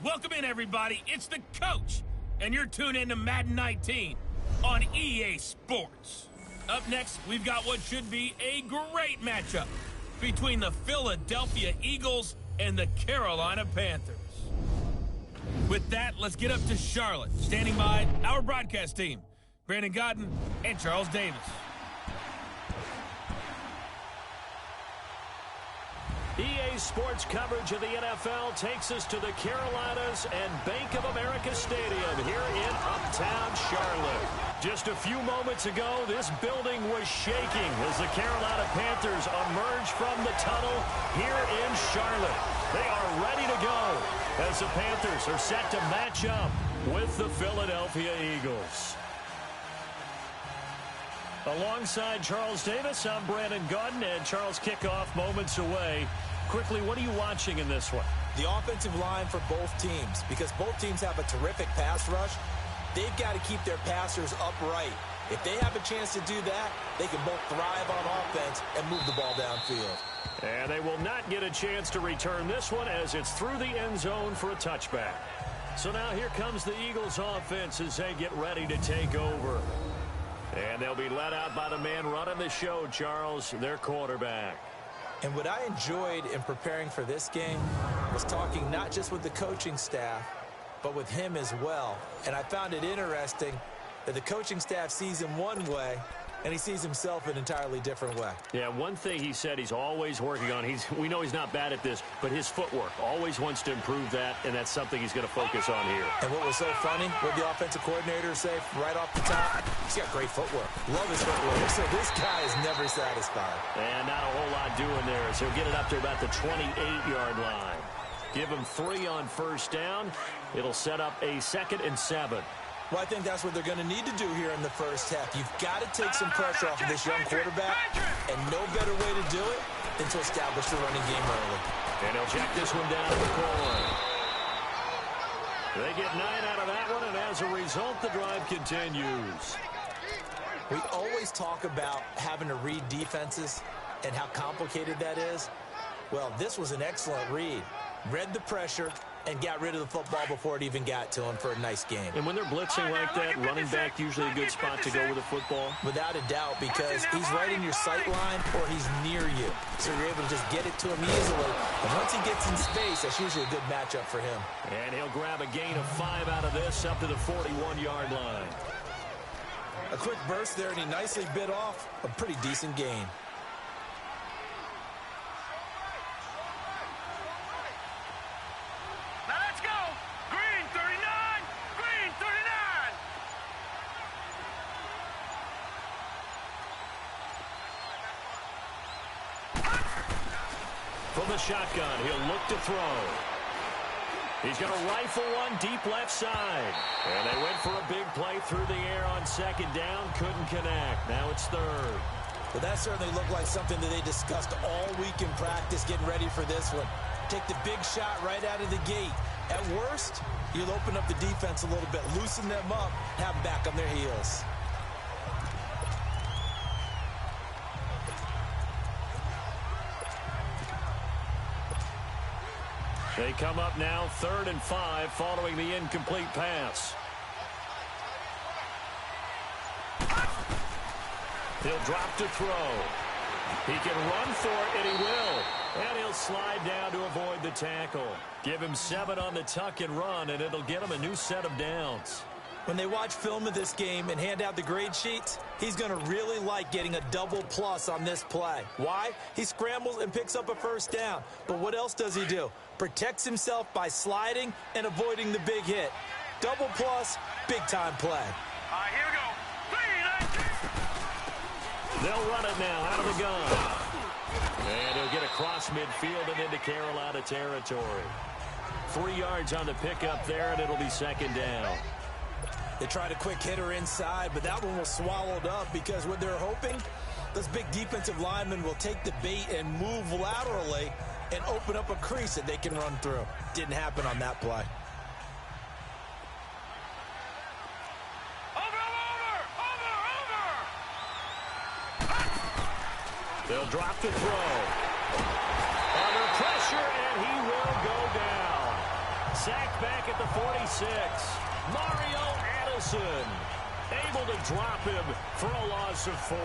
Welcome in, everybody. It's the coach, and you're tuned in to Madden 19 on EA Sports. Up next, we've got what should be a great matchup between the Philadelphia Eagles and the Carolina Panthers. With that, let's get up to Charlotte. Standing by, our broadcast team, Brandon Godden and Charles Davis. EA Sports coverage of the NFL takes us to the Carolinas and Bank of America Stadium here in Uptown Charlotte. Just a few moments ago, this building was shaking as the Carolina Panthers emerged from the tunnel here in Charlotte. They are ready to go as the Panthers are set to match up with the Philadelphia Eagles. Alongside Charles Davis, I'm Brandon Godden, and Charles, kickoff moments away. Quickly, what are you watching in this one? The offensive line for both teams, because both teams have a terrific pass rush. They've got to keep their passers upright. If they have a chance to do that, they can both thrive on offense and move the ball downfield. And they will not get a chance to return this one as it's through the end zone for a touchback. So now here comes the Eagles offense as they get ready to take over. And they'll be led out by the man running the show, Charles, their quarterback. And what I enjoyed in preparing for this game was talking not just with the coaching staff, but with him as well. And I found it interesting that the coaching staff sees him one way, and he sees himself an entirely different way. Yeah, one thing he said he's always working on, we know he's not bad at this, but his footwork, always wants to improve that, and that's something he's going to focus on here. And what was so funny, what the offensive coordinator say right off the top, he's got great footwork. Love his footwork. So this guy is never satisfied. And not a whole lot doing there, so he'll get it up to about the 28-yard line. Give him 3 on first down. It'll set up a 2nd and 7. Well, I think that's what they're going to need to do here in the first half. You've got to take some pressure off of this young quarterback, and no better way to do it than to establish the running game early. And he'll check this one down to the corner. They get 9 out of that one, and as a result, the drive continues. We always talk about having to read defenses and how complicated that is. Well, this was an excellent read. Read the pressure and got rid of the football before it even got to him for a nice game. And when they're blitzing like that, running back usually a good spot to go with the football? Without a doubt, because he's right in your sight line or he's near you. So you're able to just get it to him easily. And once he gets in space, that's usually a good matchup for him. And he'll grab a gain of 5 out of this up to the 41-yard line. A quick burst there, and he nicely bit off a pretty decent gain. From the shotgun, he'll look to throw. He's going to rifle one deep left side. And they went for a big play through the air on 2nd down. Couldn't connect. Now it's 3rd. Well, that certainly looked like something that they discussed all week in practice, getting ready for this one. Take the big shot right out of the gate. At worst, you'll open up the defense a little bit, loosen them up, have them back on their heels. They come up now 3rd and 5 following the incomplete pass. He'll drop to throw. He can run for it, and he will. And he'll slide down to avoid the tackle. Give him 7 on the tuck and run, and it'll get him a new set of downs. When they watch film of this game and hand out the grade sheets, he's going to really like getting a double plus on this play. Why? He scrambles and picks up a first down. But what else does he do? Protects himself by sliding and avoiding the big hit. Double plus, big-time play. All right, here we go. 3, They'll run it now out of the gun. And he'll get across midfield and into Carolina territory. 3 yards on the pickup there, and it'll be 2nd down. They tried a quick hitter inside, but that one was swallowed up because what they're hoping, those big defensive linemen will take the bait and move laterally and open up a crease that they can run through. Didn't happen on that play. They'll drop the throw. Under pressure, and he will go down. sack back at the 46. Mario Addison able to drop him for a loss of 4.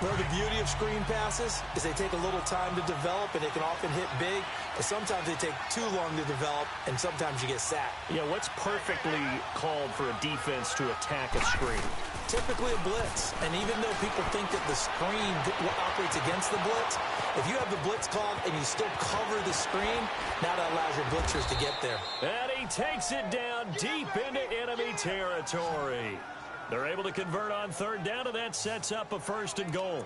Well, the beauty of screen passes is they take a little time to develop, and they can often hit big, but sometimes they take too long to develop, and sometimes you get sacked. Yeah, what's perfectly called for a defense to attack a screen? Typically a blitz, and even though people think that the screen operates against the blitz, if you have the blitz called and you still cover the screen, now that allows your blitzers to get there. And he takes it down deep into enemy territory. They're able to convert on 3rd down, and that sets up a 1st and goal.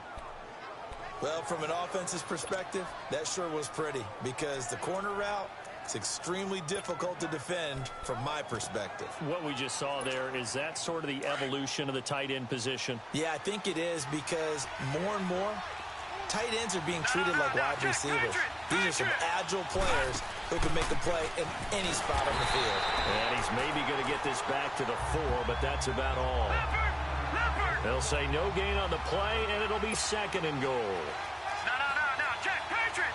Well, from an offense's perspective, that sure was pretty, because the corner route is extremely difficult to defend from my perspective. What we just saw there, is that sort of the evolution of the tight end position? Yeah, I think it is, because more and more, tight ends are being treated like wide receivers. These are some agile players who can make a play in any spot on the field. And he's maybe going to get this back to the 4, but that's about all. They'll say no gain on the play, and it'll be 2nd and goal. No, check, Patriot!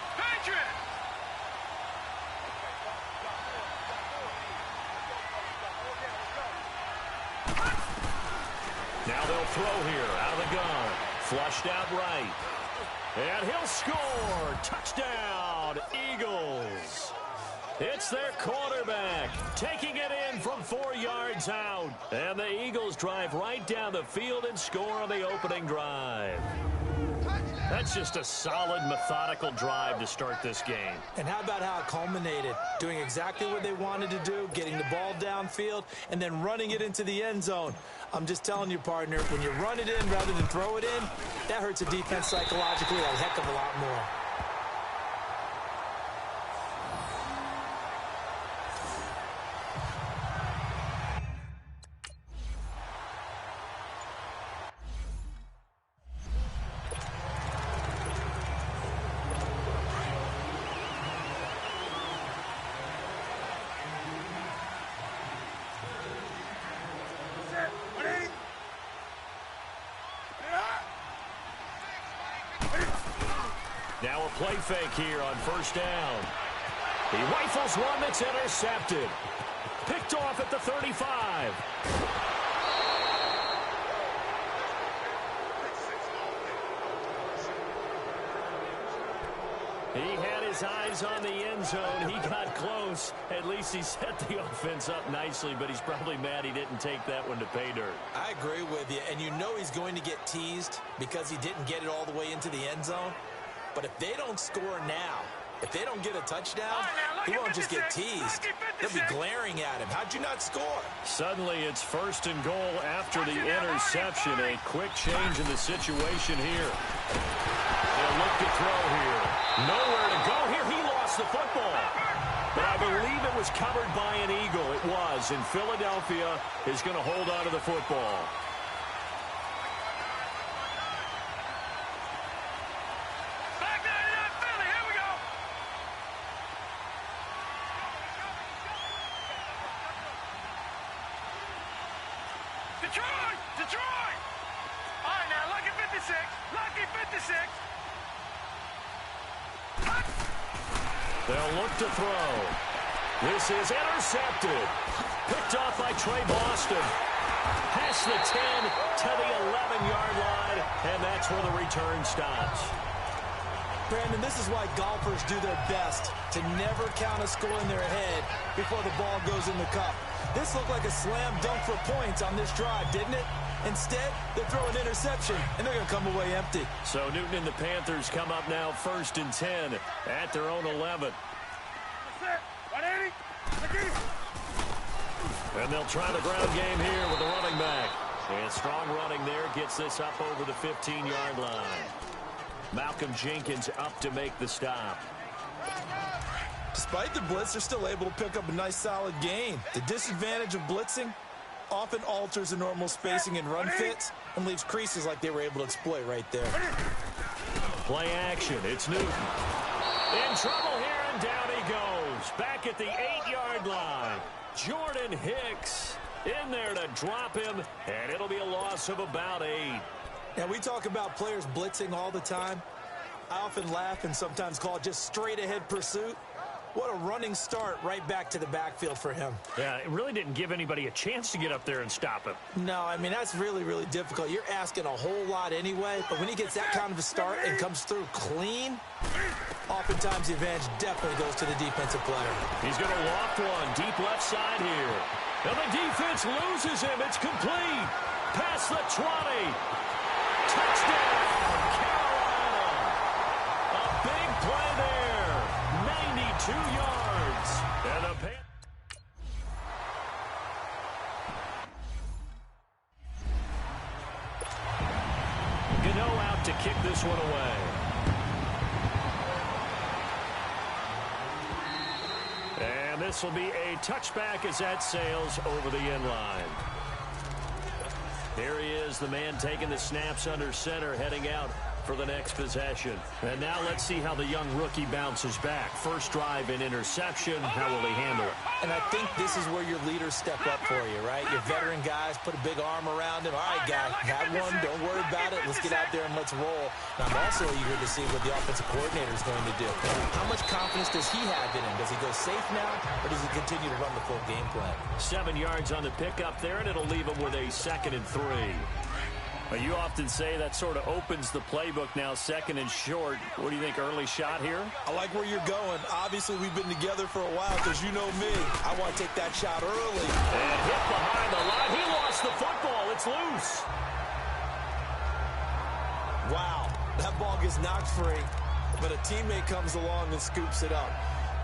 Now they'll throw here, out of the gun. Flushed out right. And he'll score. Touchdown, Eagles. It's their quarterback taking it in from 4 yards out. And the Eagles drive right down the field and score on the opening drive. That's just a solid, methodical drive to start this game. And how about how it culminated? Doing exactly what they wanted to do, getting the ball downfield, and then running it into the end zone. I'm just telling you, partner, when you run it in rather than throw it in, that hurts a defense psychologically a heck of a lot more. Now a play fake here on 1st down. He rifles one that's intercepted. Picked off at the 35. He had his eyes on the end zone. He got close. At least he set the offense up nicely, but he's probably mad he didn't take that one to pay dirt. I agree with you, and you know he's going to get teased because he didn't get it all the way into the end zone. But if they don't score now, if they don't get a touchdown, he won't just get teased. They'll be glaring at him. How'd you not score? Suddenly it's 1st and goal after the interception. A quick change in the situation here. They'll look to throw here. Nowhere to go here. He lost the football. But I believe it was covered by an Eagle. It was. And Philadelphia is going to hold on to the football. Detroit! All right, now, lucky 56. Lucky 56. They'll look to throw. This is intercepted. Picked off by Trey Boston. Past the 10 to the 11-yard line, and that's where the return stops. Brandon, this is why golfers do their best to never count a score in their head before the ball goes in the cup. This looked like a slam dunk for points on this drive, didn't it? Instead, they throw an interception, and they're going to come away empty. So Newton and the Panthers come up now 1st and 10 at their own 11. And they'll try the ground game here with the running back. And strong running there gets this up over the 15-yard line. Malcolm Jenkins up to make the stop. Despite the blitz, they're still able to pick up a nice, solid gain. The disadvantage of blitzing often alters the normal spacing and run fits and leaves creases like they were able to exploit right there. Play action. It's Newton. In trouble here, and down he goes. Back at the 8-yard line. Jordan Hicks in there to drop him, and it'll be a loss of about 8. Now, we talk about players blitzing all the time. I often laugh and sometimes call it just straight-ahead pursuit. What a running start right back to the backfield for him. Yeah, it really didn't give anybody a chance to get up there and stop him. No, I mean, that's really, really difficult. You're asking a whole lot anyway, but when he gets that kind of a start and comes through clean, oftentimes the advantage definitely goes to the defensive player. He's going to loft one deep left side here. And the defense loses him. It's complete. Past the 20. Touchdown, Carolina. A big play there. 92 yards. And the Gano out to kick this one away. And this will be a touchback as that sails over the end line. Here he is, the man taking the snaps under center, heading out for the next possession. And now let's see how the young rookie bounces back. First drive and interception. How will he handle it? And I think this is where your leaders step up for you, right? Your veteran guys put a big arm around him. All right, guy, had one. Don't worry about it. Let's get out there and let's roll. And I'm also eager to see what the offensive coordinator is going to do. How much confidence does he have in him? Does he go safe now, or does he continue to run the full game plan? 7 yards on the pickup there, and it'll leave him with a 2nd and 3. You often say that sort of opens the playbook now, 2nd and short. What do you think, early shot here? I like where you're going. Obviously, we've been together for a while because you know me. I want to take that shot early. And hit behind the line. He lost the football. It's loose. Wow, that ball gets knocked free, but a teammate comes along and scoops it up.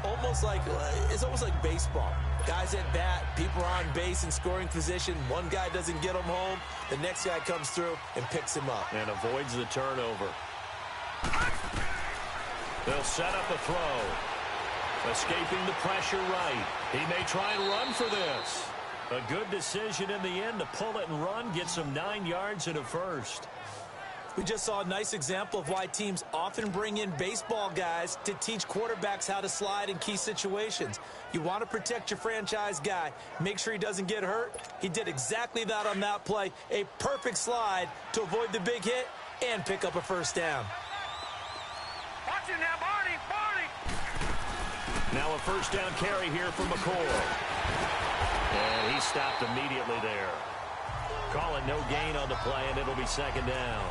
It's almost like baseball. Guys at bat, people are on base in scoring position. One guy doesn't get him home. The next guy comes through and picks him up. And avoids the turnover. They'll set up a throw. Escaping the pressure right. He may try and run for this. A good decision in the end to pull it and run. Gets him 9 yards and a first. We just saw a nice example of why teams often bring in baseball guys to teach quarterbacks how to slide in key situations. You want to protect your franchise guy. Make sure he doesn't get hurt. He did exactly that on that play. A perfect slide to avoid the big hit and pick up a first down. Watch it now, Barney, Barney. Now a first down carry here for McCoy. And he stopped immediately there. Call it no gain on the play, and it'll be 2nd down.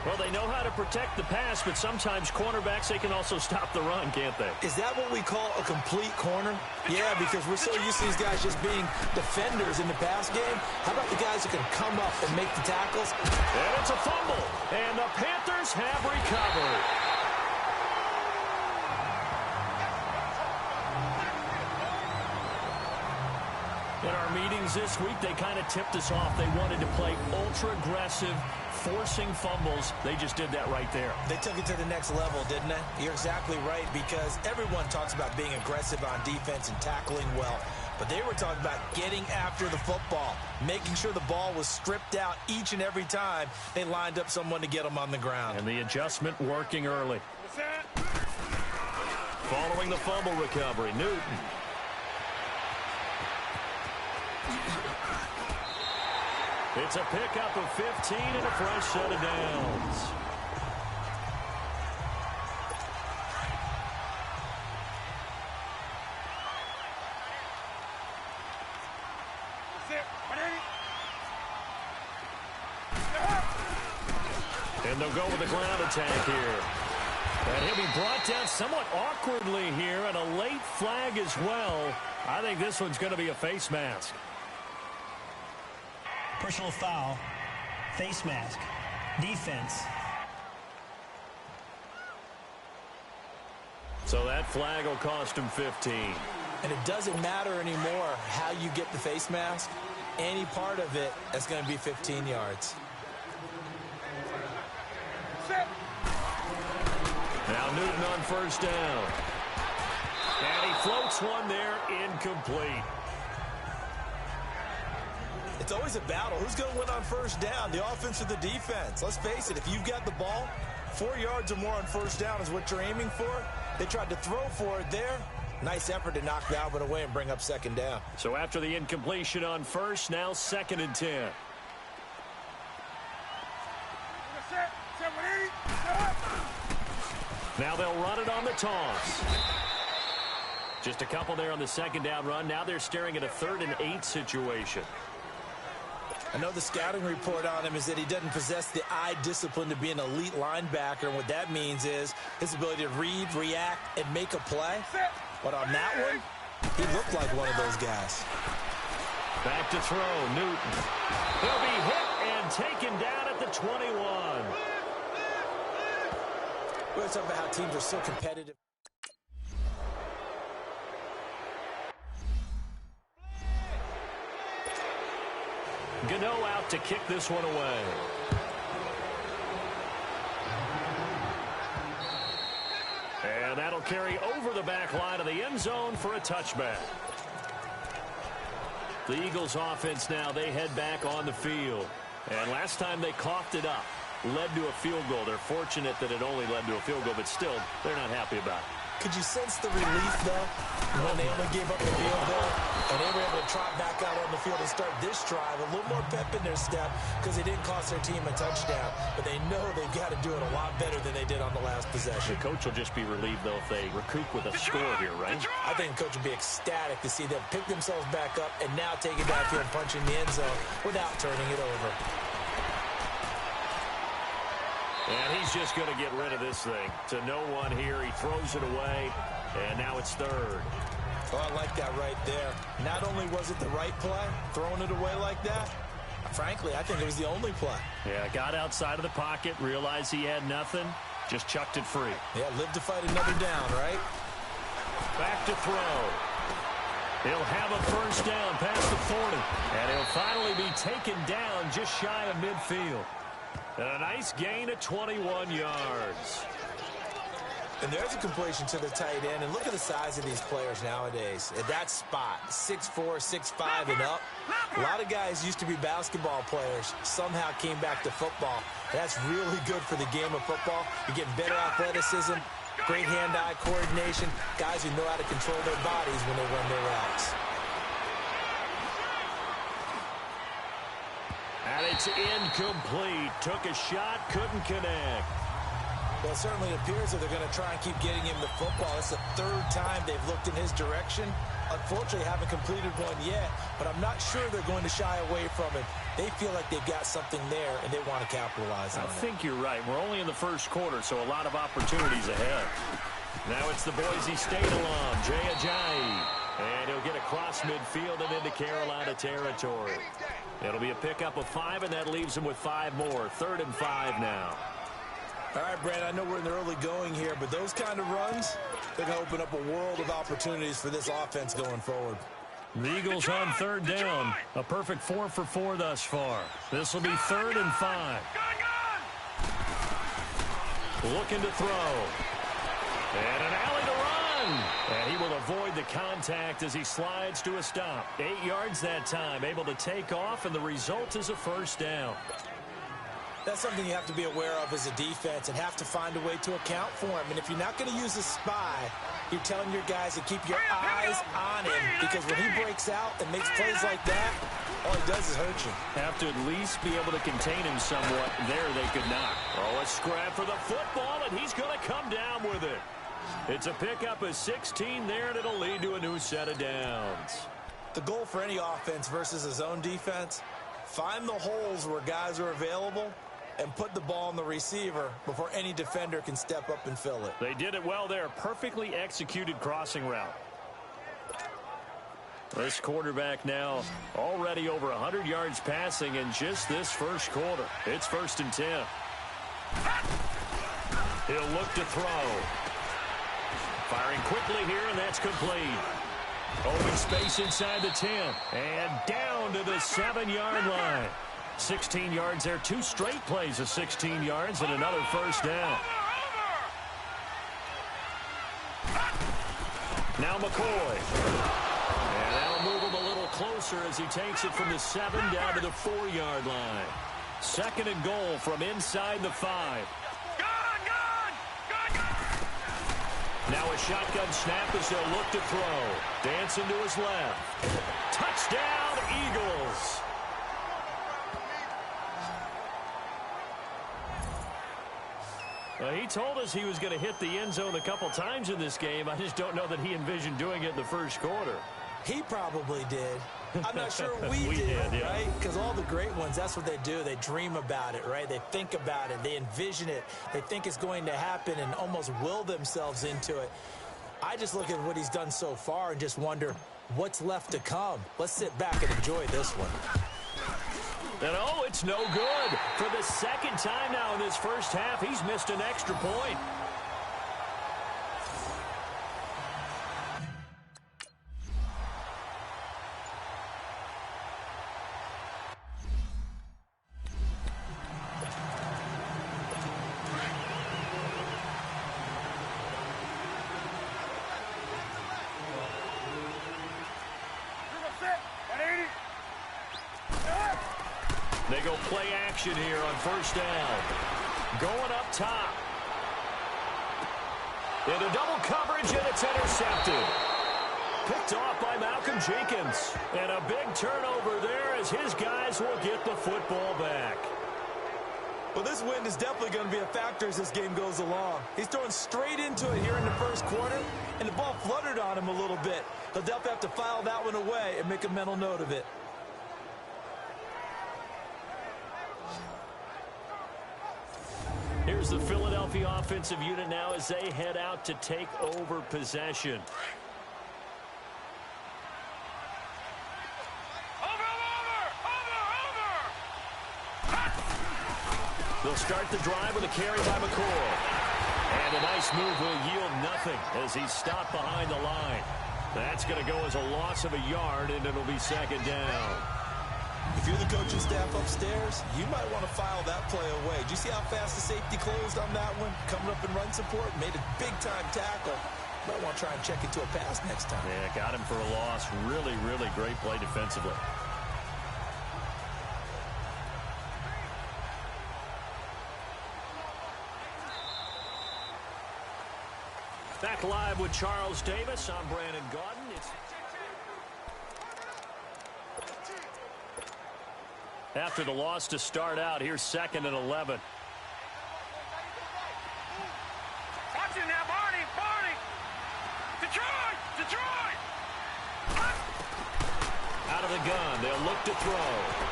Well, they know how to protect the pass, but sometimes cornerbacks, they can also stop the run, can't they? Is that what we call a complete corner? Yeah, because we're so used to these guys just being defenders in the pass game. How about the guys who can come up and make the tackles? And it's a fumble, and the Panthers have recovered. In our meetings this week, they kind of tipped us off. They wanted to play ultra-aggressive, forcing fumbles. They just did that right there. They took it to the next level, didn't they? You're exactly right, because everyone talks about being aggressive on defense and tackling well. But they were talking about getting after the football, making sure the ball was stripped out each and every time they lined up someone to get them on the ground. And the adjustment working early. Following the fumble recovery, Newton. It's a pickup of 15 and a fresh set of downs. And they'll go with the ground attack here. And he'll be brought down somewhat awkwardly here, and a late flag as well. I think this one's going to be a face mask. Personal foul, face mask, defense. So that flag will cost him 15. And it doesn't matter anymore how you get the face mask. Any part of it is going to be 15 yards. Now Newton on first down. And he floats one there, incomplete. It's always a battle. Who's going to win on first down, the offense or the defense? Let's face it, if you've got the ball, 4 yards or more on first down is what you're aiming for. They tried to throw for it there. Nice effort to knock that one away and bring up 2nd down. So after the incompletion on first, now 2nd and 10. Now they'll run it on the toss. Just a couple there on the second down run. Now they're staring at a 3rd and 8 situation. I know the scouting report on him is that he doesn't possess the eye discipline to be an elite linebacker. And what that means is his ability to read, react, and make a play. But on that one, he looked like one of those guys. Back to throw, Newton. He'll be hit and taken down at the 21. We're talking about how teams are so competitive. Gano out to kick this one away. And that'll carry over the back line of the end zone for a touchback. The Eagles offense now, they head back on the field. And last time they coughed it up, led to a field goal. They're fortunate that it only led to a field goal, but still, they're not happy about it. Could you sense the relief, though, when they only gave up the field goal, and they were able to trot back out on the field and start this drive, a little more pep in their step because they didn't cost their team a touchdown, but they know they've got to do it a lot better than they did on the last possession. The coach will just be relieved, though, if they recoup with a score here, right? I think the coach will be ecstatic to see them pick themselves back up and now take it downfield and punch in the end zone without turning it over. And he's just going to get rid of this thing. To no one here. He throws it away, and now it's 3rd. Oh, I like that right there. Not only was it the right play, throwing it away like that, frankly, I think it was the only play. Yeah, got outside of the pocket, realized he had nothing, just chucked it free. Yeah, live to fight another down, right? Back to throw. He'll have a first down past the 40. And he'll finally be taken down just shy of midfield. And a nice gain of 21 yards. And there's a completion to the tight end. And look at the size of these players nowadays. At that spot, 6'4", 6'5", and up. A lot of guys used to be basketball players. Somehow came back to football. That's really good for the game of football. You're getting better athleticism, great hand-eye coordination, guys who know how to control their bodies when they run their routes. And it's incomplete. Took a shot, couldn't connect. Well, it certainly appears that they're going to try and keep getting him the football. It's the 3rd time they've looked in his direction. Unfortunately, haven't completed one yet, but I'm not sure they're going to shy away from it. They feel like they've got something there, and they want to capitalize on it. I think you're right. We're only in the first quarter, so a lot of opportunities ahead. Now it's the Boise State alum, Jay Ajayi. And he'll get across midfield and into Carolina territory. It'll be a pickup of 5, and that leaves him with 5 more. 3rd and 5 now. All right, Brad, I know we're in the early going here, but those kind of runs, they're going to open up a world of opportunities for this offense going forward. The Eagles on 3rd down. A perfect 4 for 4 thus far. This will be 3rd and 5. Looking to throw. And an alley to run. And he will avoid the contact as he slides to a stop. 8 yards that time. Able to take off, and the result is a first down. That's something you have to be aware of as a defense and have to find a way to account for him. And if you're not going to use a spy, you're telling your guys to keep your eyes on him, because when he breaks out and makes plays like that, all he does is hurt you. Have to at least be able to contain him somewhat. There they could not. Oh, a scrap for the football, and he's going to come down with it. It's a pickup of 16 there, and it'll lead to a new set of downs. The goal for any offense versus a zone defense, find the holes where guys are available and put the ball on the receiver before any defender can step up and fill it. They did it well there. Perfectly executed crossing route. This quarterback now already over 100 yards passing in just this first quarter. It's 1st and 10. He'll look to throw. Firing quickly here, and that's complete. Open space inside the 10. And down to the 7-yard line. 16 yards there. 2 straight plays of 16 yards and another first down. Now McCoy. And that'll move him a little closer as he takes it from the 7 down to the 4-yard line. 2nd and goal from inside the 5. Now a shotgun snap as they'll look to throw. Dancing to his left. Touchdown, Eagles. Well, he told us he was going to hit the end zone a couple times in this game. I just don't know that he envisioned doing it in the first quarter. He probably did. I'm not sure we We did, did, yeah. right? Because all the great ones, that's what they do. They dream about it, right? They think about it. They envision it. They think it's going to happen and almost will themselves into it. I just look at what he's done so far and just wonder what's left to come. Let's sit back and enjoy this one. And oh, it's no good. For the second time now in this first half, he's missed an extra point. They go play action here on first down. Going up top. Into double coverage, and it's intercepted. Picked off by Malcolm Jenkins. And a big turnover there as his guys will get the football back. Well, this wind is definitely going to be a factor as this game goes along. He's throwing straight into it here in the first quarter, and the ball fluttered on him a little bit. He'll definitely have to file that one away and make a mental note of it. Here's the Philadelphia offensive unit now as they head out to take over possession. They'll start the drive with a carry by McCoy. And a nice move will yield nothing as he's stopped behind the line. That's going to go as a loss of a yard, and it'll be second down. If you're the coaching staff upstairs, you might want to file that play away. Did you see how fast the safety closed on that one? Coming up in run support, made a big-time tackle. Might want to try and check into a pass next time. Yeah, got him for a loss. Really, really great play defensively. Back live with Charles Davis. I'm Brandon Gaudin. After the loss to start out, here's 2nd and 11. Watch it now, Barney! Detroit! Out of the gun, they'll look to throw.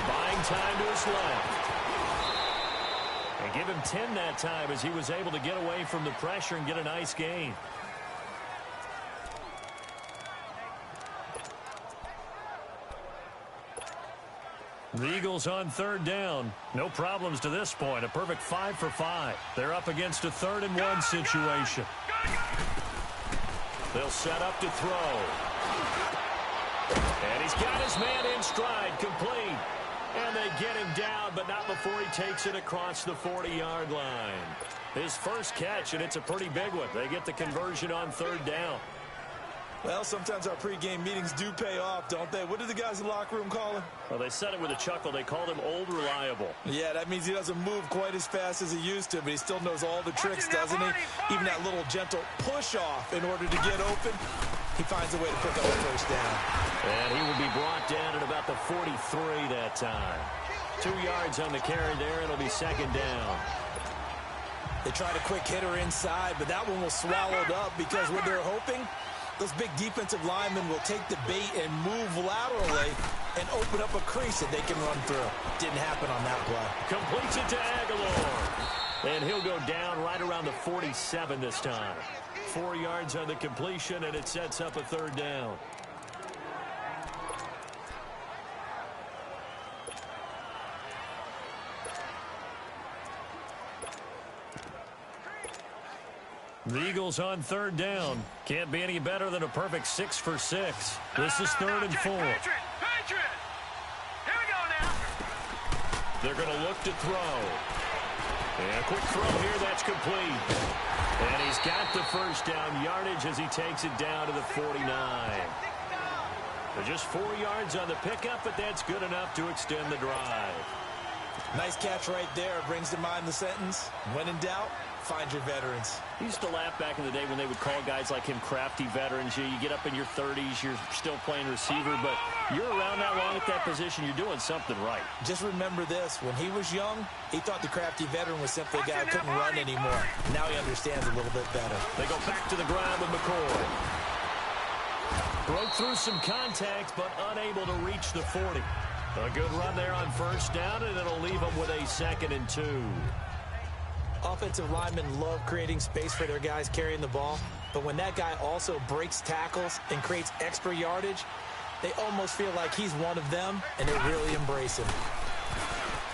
Buying time to his left. And give him 10 that time as he was able to get away from the pressure and get a nice gain. The Eagles on 3rd down. No problems to this point. A perfect 5 for 5. They're up against a 3rd and 1 situation. They'll set up to throw. And he's got his man in stride, complete. And they get him down, but not before he takes it across the 40-yard line. His first catch, and it's a pretty big one. They get the conversion on 3rd down. Well, sometimes our pregame meetings do pay off, don't they? What did the guys in the locker room call him? Well, they said it with a chuckle. They called him Old Reliable. Yeah, that means he doesn't move quite as fast as he used to, but he still knows all the tricks, doesn't he? Even that little gentle push-off in order to get open. He finds a way to pick up a first down. And he will be brought down at about the 43 that time. 2 yards on the carry there. It'll be 2nd down. They tried a quick hitter inside, but that one was swallowed up because what they're hoping, those big defensive linemen will take the bait and move laterally and open up a crease that they can run through. Didn't happen on that play. Completes it to Aguilar. And he'll go down right around the 47 this time. 4 yards on the completion, and it sets up a 3rd down. The Eagles on 3rd down. Can't be any better than a perfect 6 for 6. This is 3rd and 4. Patriot! Here we go now! They're going to look to throw. And a quick throw here, that's complete. And he's got the first down yardage as he takes it down to the 49. They're just 4 yards on the pickup, but that's good enough to extend the drive. Nice catch right there. Brings to mind the sentence, when in doubt, Find your veterans. He used to laugh back in the day when they would call guys like him crafty veterans. You get up in your 30s, you're still playing receiver, but you're around that long at that position, you're doing something right. Just remember this. When he was young, he thought the crafty veteran was simply a guy who couldn't run anymore. Now he understands a little bit better. They go back to the ground with McCoy. Broke through some contact, but unable to reach the 40. A good run there on first down, and it'll leave them with a 2nd and 2. Offensive linemen love creating space for their guys carrying the ball, but when that guy also breaks tackles and creates extra yardage, they almost feel like he's one of them, and they really embrace him.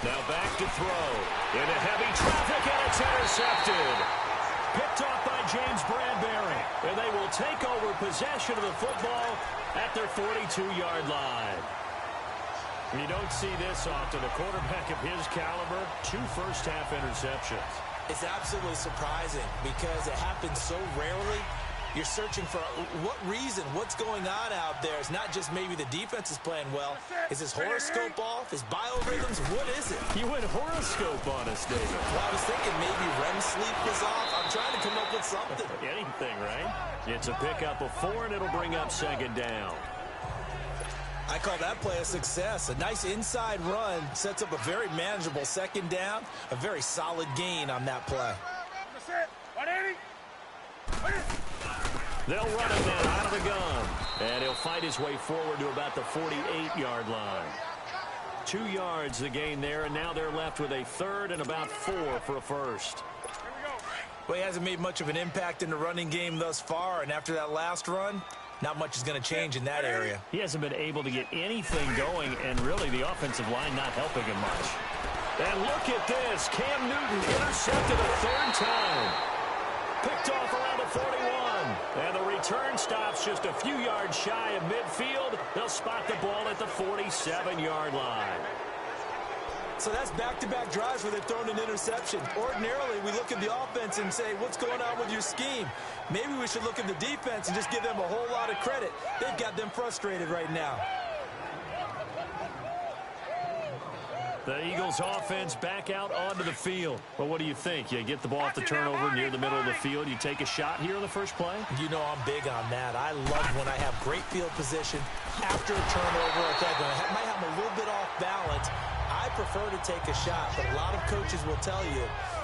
Now back to throw. Into heavy traffic, and it's intercepted. Picked off by James Bradbury, and they will take over possession of the football at their 42-yard line. You don't see this often. A quarterback of his caliber, 2 first-half interceptions. It's absolutely surprising because it happens so rarely. You're searching for what reason, what's going on out there. It's not just maybe the defense is playing well. Is his horoscope off? His biorhythms? What is it? You went horoscope on us, David. Well, I was thinking maybe REM sleep was off. I'm trying to come up with something. Anything, right? It's a pickup of 4, and it'll bring up 2nd down. I call that play a success. A nice inside run sets up a very manageable 2nd down. A very solid gain on that play. They'll run him then out of the gun. And he'll fight his way forward to about the 48-yard line. 2 yards the gain there, and now they're left with a 3rd and about 4 for a first. Well, he hasn't made much of an impact in the running game thus far, and after that last run, not much is going to change in that area. He hasn't been able to get anything going, and really the offensive line not helping him much. And look at this. Cam Newton intercepted a 3rd time. Picked off around the 41. And the return stops just a few yards shy of midfield. They'll spot the ball at the 47-yard line. So that's back-to-back drives where they've thrown an interception. Ordinarily, we look at the offense and say, what's going on with your scheme? Maybe we should look at the defense and just give them a whole lot of credit. They've got them frustrated right now. The Eagles offense back out onto the field. Well, what do you think? You get the ball off the turnover near the middle of the field. You take a shot here on the first play? You know I'm big on that. I love when I have great field position after a turnover. If I might have a little bit off balance, I prefer to take a shot. But a lot of coaches will tell you,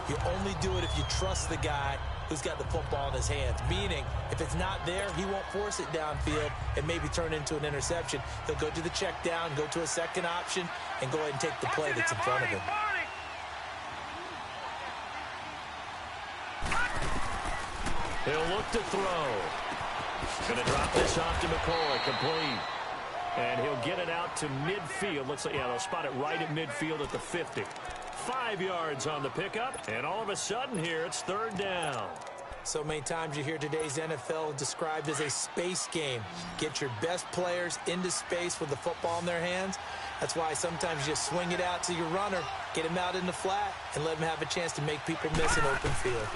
you only do it if you trust the guy who's got the football in his hands. Meaning, if it's not there, he won't force it downfield and maybe turn into an interception. He'll go to the check down, go to a second option, and go ahead and take the play that's in front of him. He'll look to throw. Going to drop this off to McCoy, complete. And he'll get it out to midfield. Looks like, yeah, they'll spot it right at midfield at the 50. 5 yards on the pickup, and all of a sudden here, it's 3rd down. So many times you hear today's NFL described as a space game. Get your best players into space with the football in their hands. That's why sometimes you just swing it out to your runner, get him out in the flat, and let him have a chance to make people miss an open field.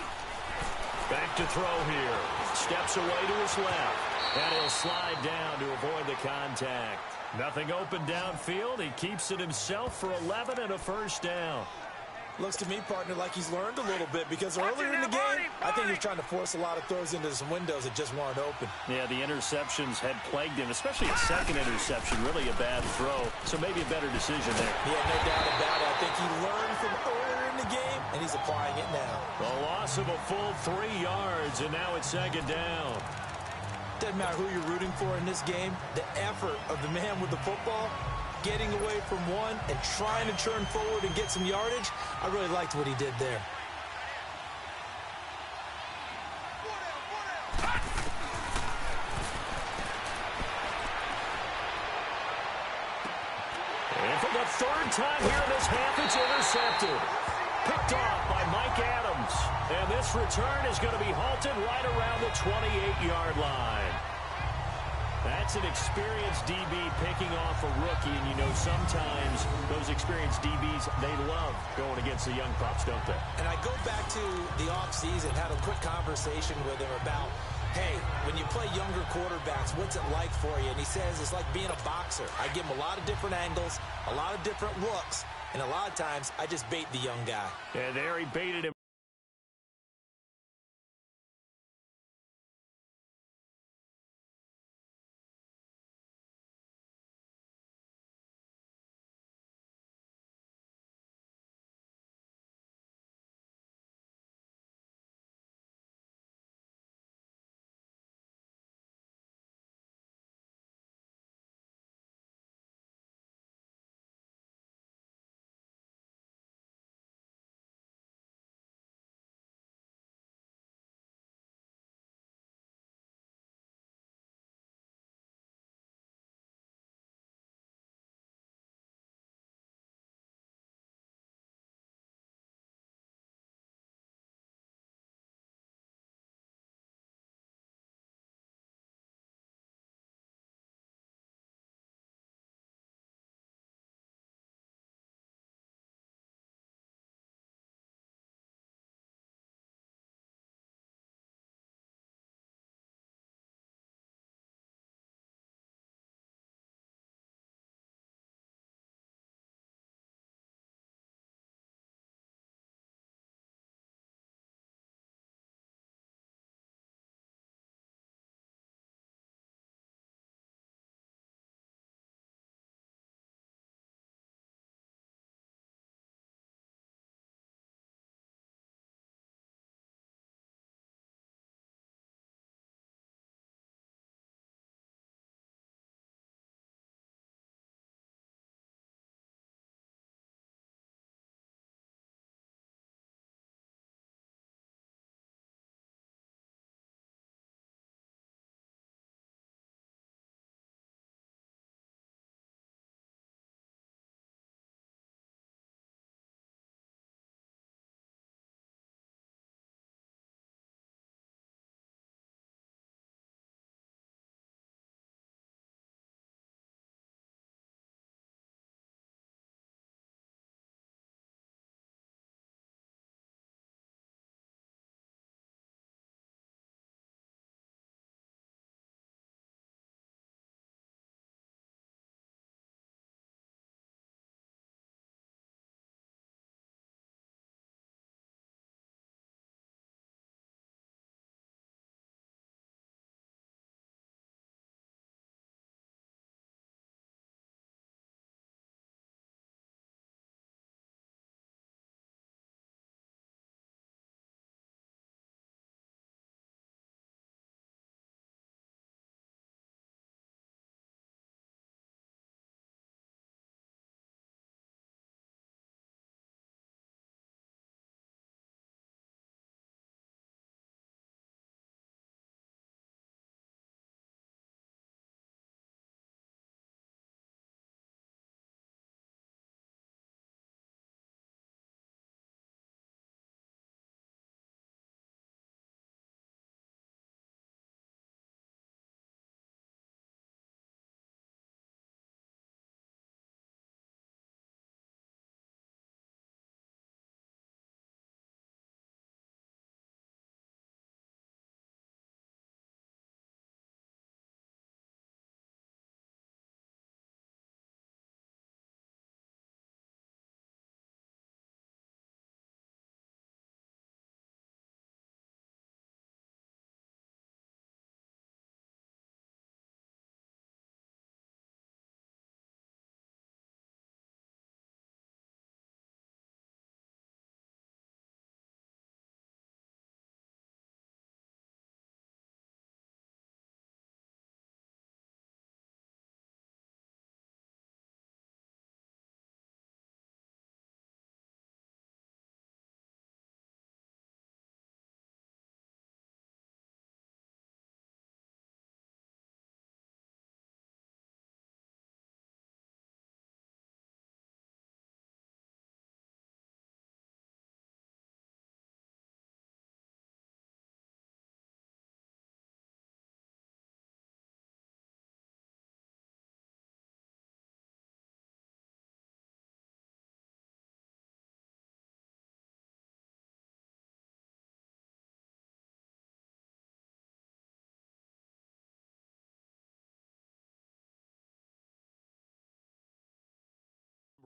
Back to throw here. Steps away to his left. And he'll slide down to avoid the contact. Nothing open downfield. He keeps it himself for 11 and a first down. Looks to me, partner, like he's learned a little bit because earlier in the game, I think he was trying to force a lot of throws into some windows that just weren't open. Yeah, the interceptions had plagued him, especially a second interception, really a bad throw. So maybe a better decision there. Yeah, no doubt about it. I think he learned from earlier in the game, and he's applying it now. A loss of a full 3 yards, and now it's 2nd down. Doesn't matter who you're rooting for in this game. The effort of the man with the football, getting away from one and trying to turn forward and get some yardage, I really liked what he did there. And for the 3rd time here in this half, it's intercepted. Picked off by Mike Adams. And this return is going to be halted right around the 28-yard line. That's an experienced DB picking off a rookie, and you know sometimes those experienced DBs, they love going against the young pups, don't they? And I go back to the offseason, had a quick conversation with him about, hey, when you play younger quarterbacks, what's it like for you? And he says it's like being a boxer. I give him a lot of different angles, a lot of different looks, and a lot of times I just bait the young guy. And there he baited him.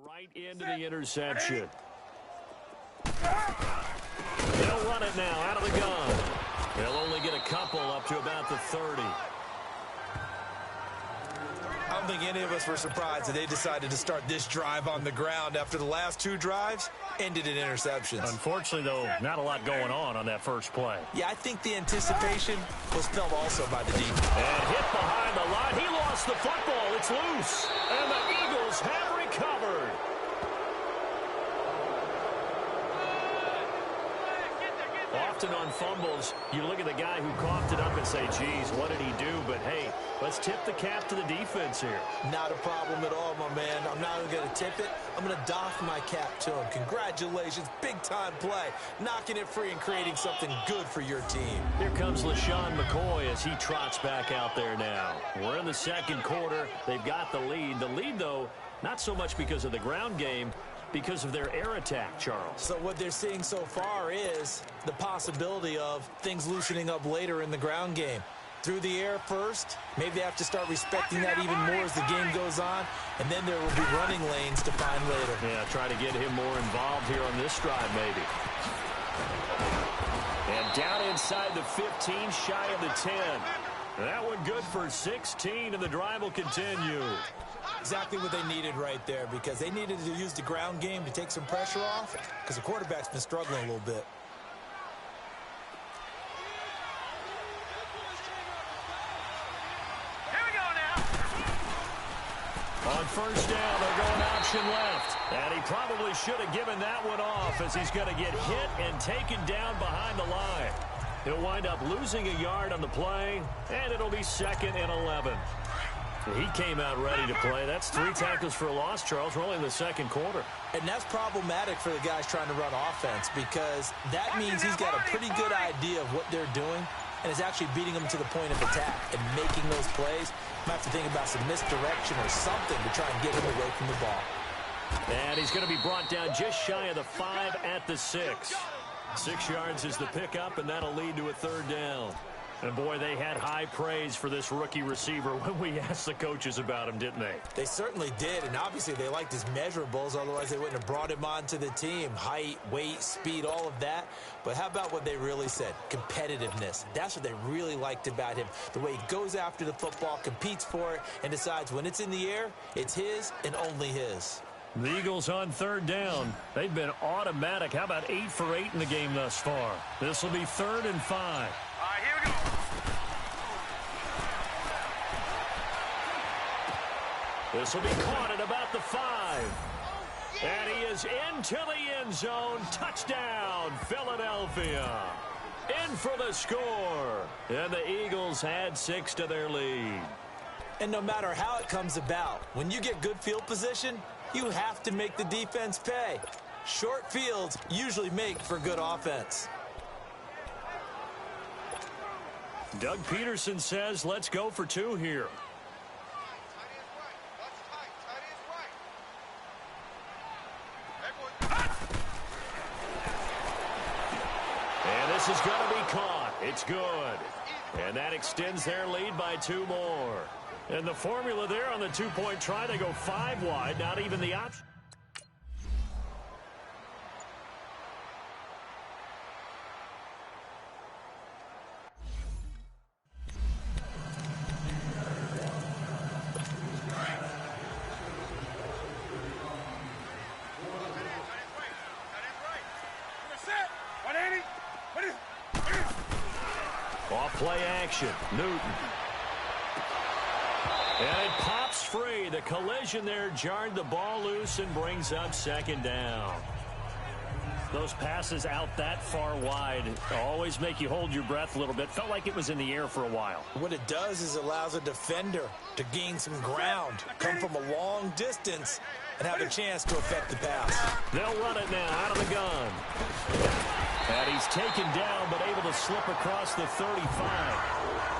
Right into the interception. They'll run it now out of the gun. They'll only get a couple up to about the 30. I don't think any of us were surprised that they decided to start this drive on the ground after the last two drives ended in interceptions. Unfortunately, though, not a lot going on that first play. Yeah, I think the anticipation was felt also by the defense. And hit behind the line. He lost the football. It's loose. And the Eagles have recovered. Often on fumbles, you look at the guy who coughed it up and say, geez, what did he do? But, hey, let's tip the cap to the defense here. Not a problem at all, my man. I'm not even going to tip it. I'm going to doff my cap to him. Congratulations. Big-time play. Knocking it free and creating something good for your team. Here comes LaShawn McCoy as he trots back out there now. We're in the second quarter. They've got the lead. The lead, though, not so much because of the ground game, because of their air attack, Charles. So what they're seeing so far is the possibility of things loosening up later in the ground game. Through the air first, maybe they have to start respecting that even more as the game goes on, and then there will be running lanes to find later. Yeah, try to get him more involved here on this drive maybe. And down inside the 15, shy of the 10. That one good for 16, and the drive will continue. Exactly what they needed right there, because they needed to use the ground game to take some pressure off, because the quarterback's been struggling a little bit. Here we go now. On first down, they're going option left. And he probably should have given that one off as he's going to get hit and taken down behind the line. He'll wind up losing a yard on the play, and it'll be 2nd and 11. He came out ready to play. That's 3 tackles for a loss, Charles. We're only in the second quarter. And that's problematic for the guys trying to run offense, because that means he's got a pretty good idea of what they're doing and is actually beating them to the point of attack and making those plays. Might have to think about some misdirection or something to try and get him away from the ball. And he's going to be brought down just shy of the 5 at the 6. 6 yards is the pickup, and that'll lead to a 3rd down. And, boy, they had high praise for this rookie receiver when we asked the coaches about him, didn't they? They certainly did, and obviously they liked his measurables. Otherwise, they wouldn't have brought him onto the team. Height, weight, speed, all of that. But how about what they really said? Competitiveness. That's what they really liked about him. The way he goes after the football, competes for it, and decides when it's in the air, it's his and only his. The Eagles on 3rd down. They've been automatic. How about 8 for 8 in the game thus far? This will be 3rd and 5. All right, here we go. This will be caught at about the 5. And he is into the end zone. Touchdown, Philadelphia. In for the score. And the Eagles add 6 to their lead. And no matter how it comes about, when you get good field position, you have to make the defense pay. Short fields usually make for good offense. Doug Peterson says, let's go for 2 here. And this is going to be caught. It's good. And that extends their lead by 2 more. And the formula there on the 2-point try, they go 5 wide, not even the option. Off play action, Newton. And it pops free. The collision there jarred the ball loose and brings up 2nd down. Those passes out that far wide always make you hold your breath a little bit. Felt like it was in the air for a while. What it does is allows a defender to gain some ground, come from a long distance, and have a chance to affect the pass. They'll run it now out of the gun. And he's taken down but able to slip across the 35.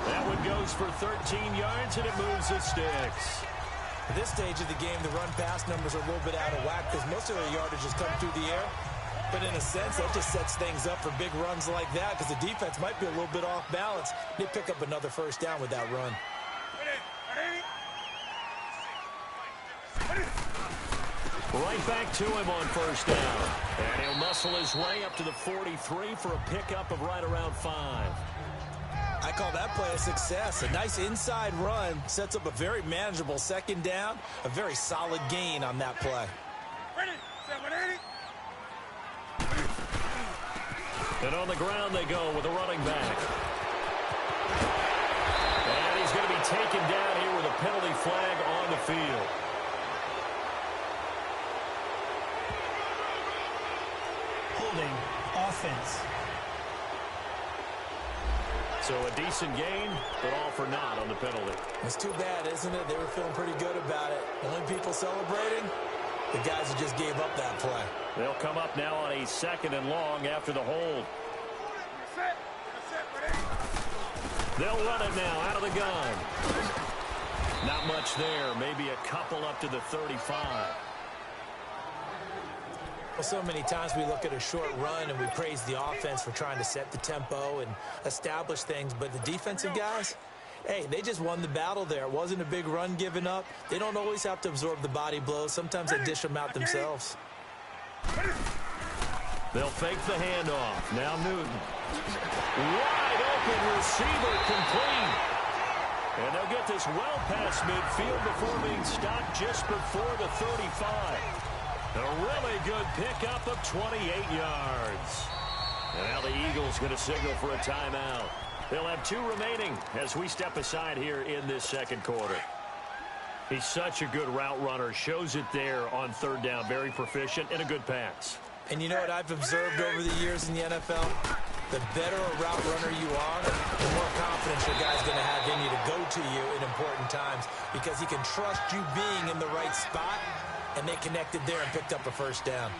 That one goes for 13 yards, and it moves the sticks. At this stage of the game, the run-pass numbers are a little bit out of whack because most of their yardage has come through the air. But in a sense, that just sets things up for big runs like that because the defense might be a little bit off balance. They pick up another 1st down with that run. Right back to him on first down. And he'll muscle his way up to the 43 for a pickup of right around 5. I call that play a success. A nice inside run sets up a very manageable second down. A very solid gain on that play. And on the ground they go with a running back. And he's going to be taken down here with a penalty flag on the field. Holding offense. So a decent gain, but all for naught on the penalty. It's too bad, isn't it? They were feeling pretty good about it. The only people celebrating, the guys who just gave up that play. They'll come up now on a 2nd and long after the hold. They'll run it now out of the gun. Not much there. Maybe a couple up to the 35. Well, so many times we look at a short run and we praise the offense for trying to set the tempo and establish things, but the defensive guys, hey, they just won the battle there. It wasn't a big run given up. They don't always have to absorb the body blows. Sometimes they dish them out themselves. They'll fake the handoff. Now Newton. Wide open receiver complete. And they'll get this well past midfield before being stopped just before the 35. A really good pickup of 28 yards. And now the Eagles going to signal for a timeout. They'll have 2 remaining as we step aside here in this second quarter. He's such a good route runner. Shows it there on 3rd down. Very proficient and a good pass. And you know what I've observed over the years in the NFL? The better a route runner you are, the more confidence your guy's going to have in you to go to you in important times because he can trust you being in the right spot, and they connected there and picked up a first down.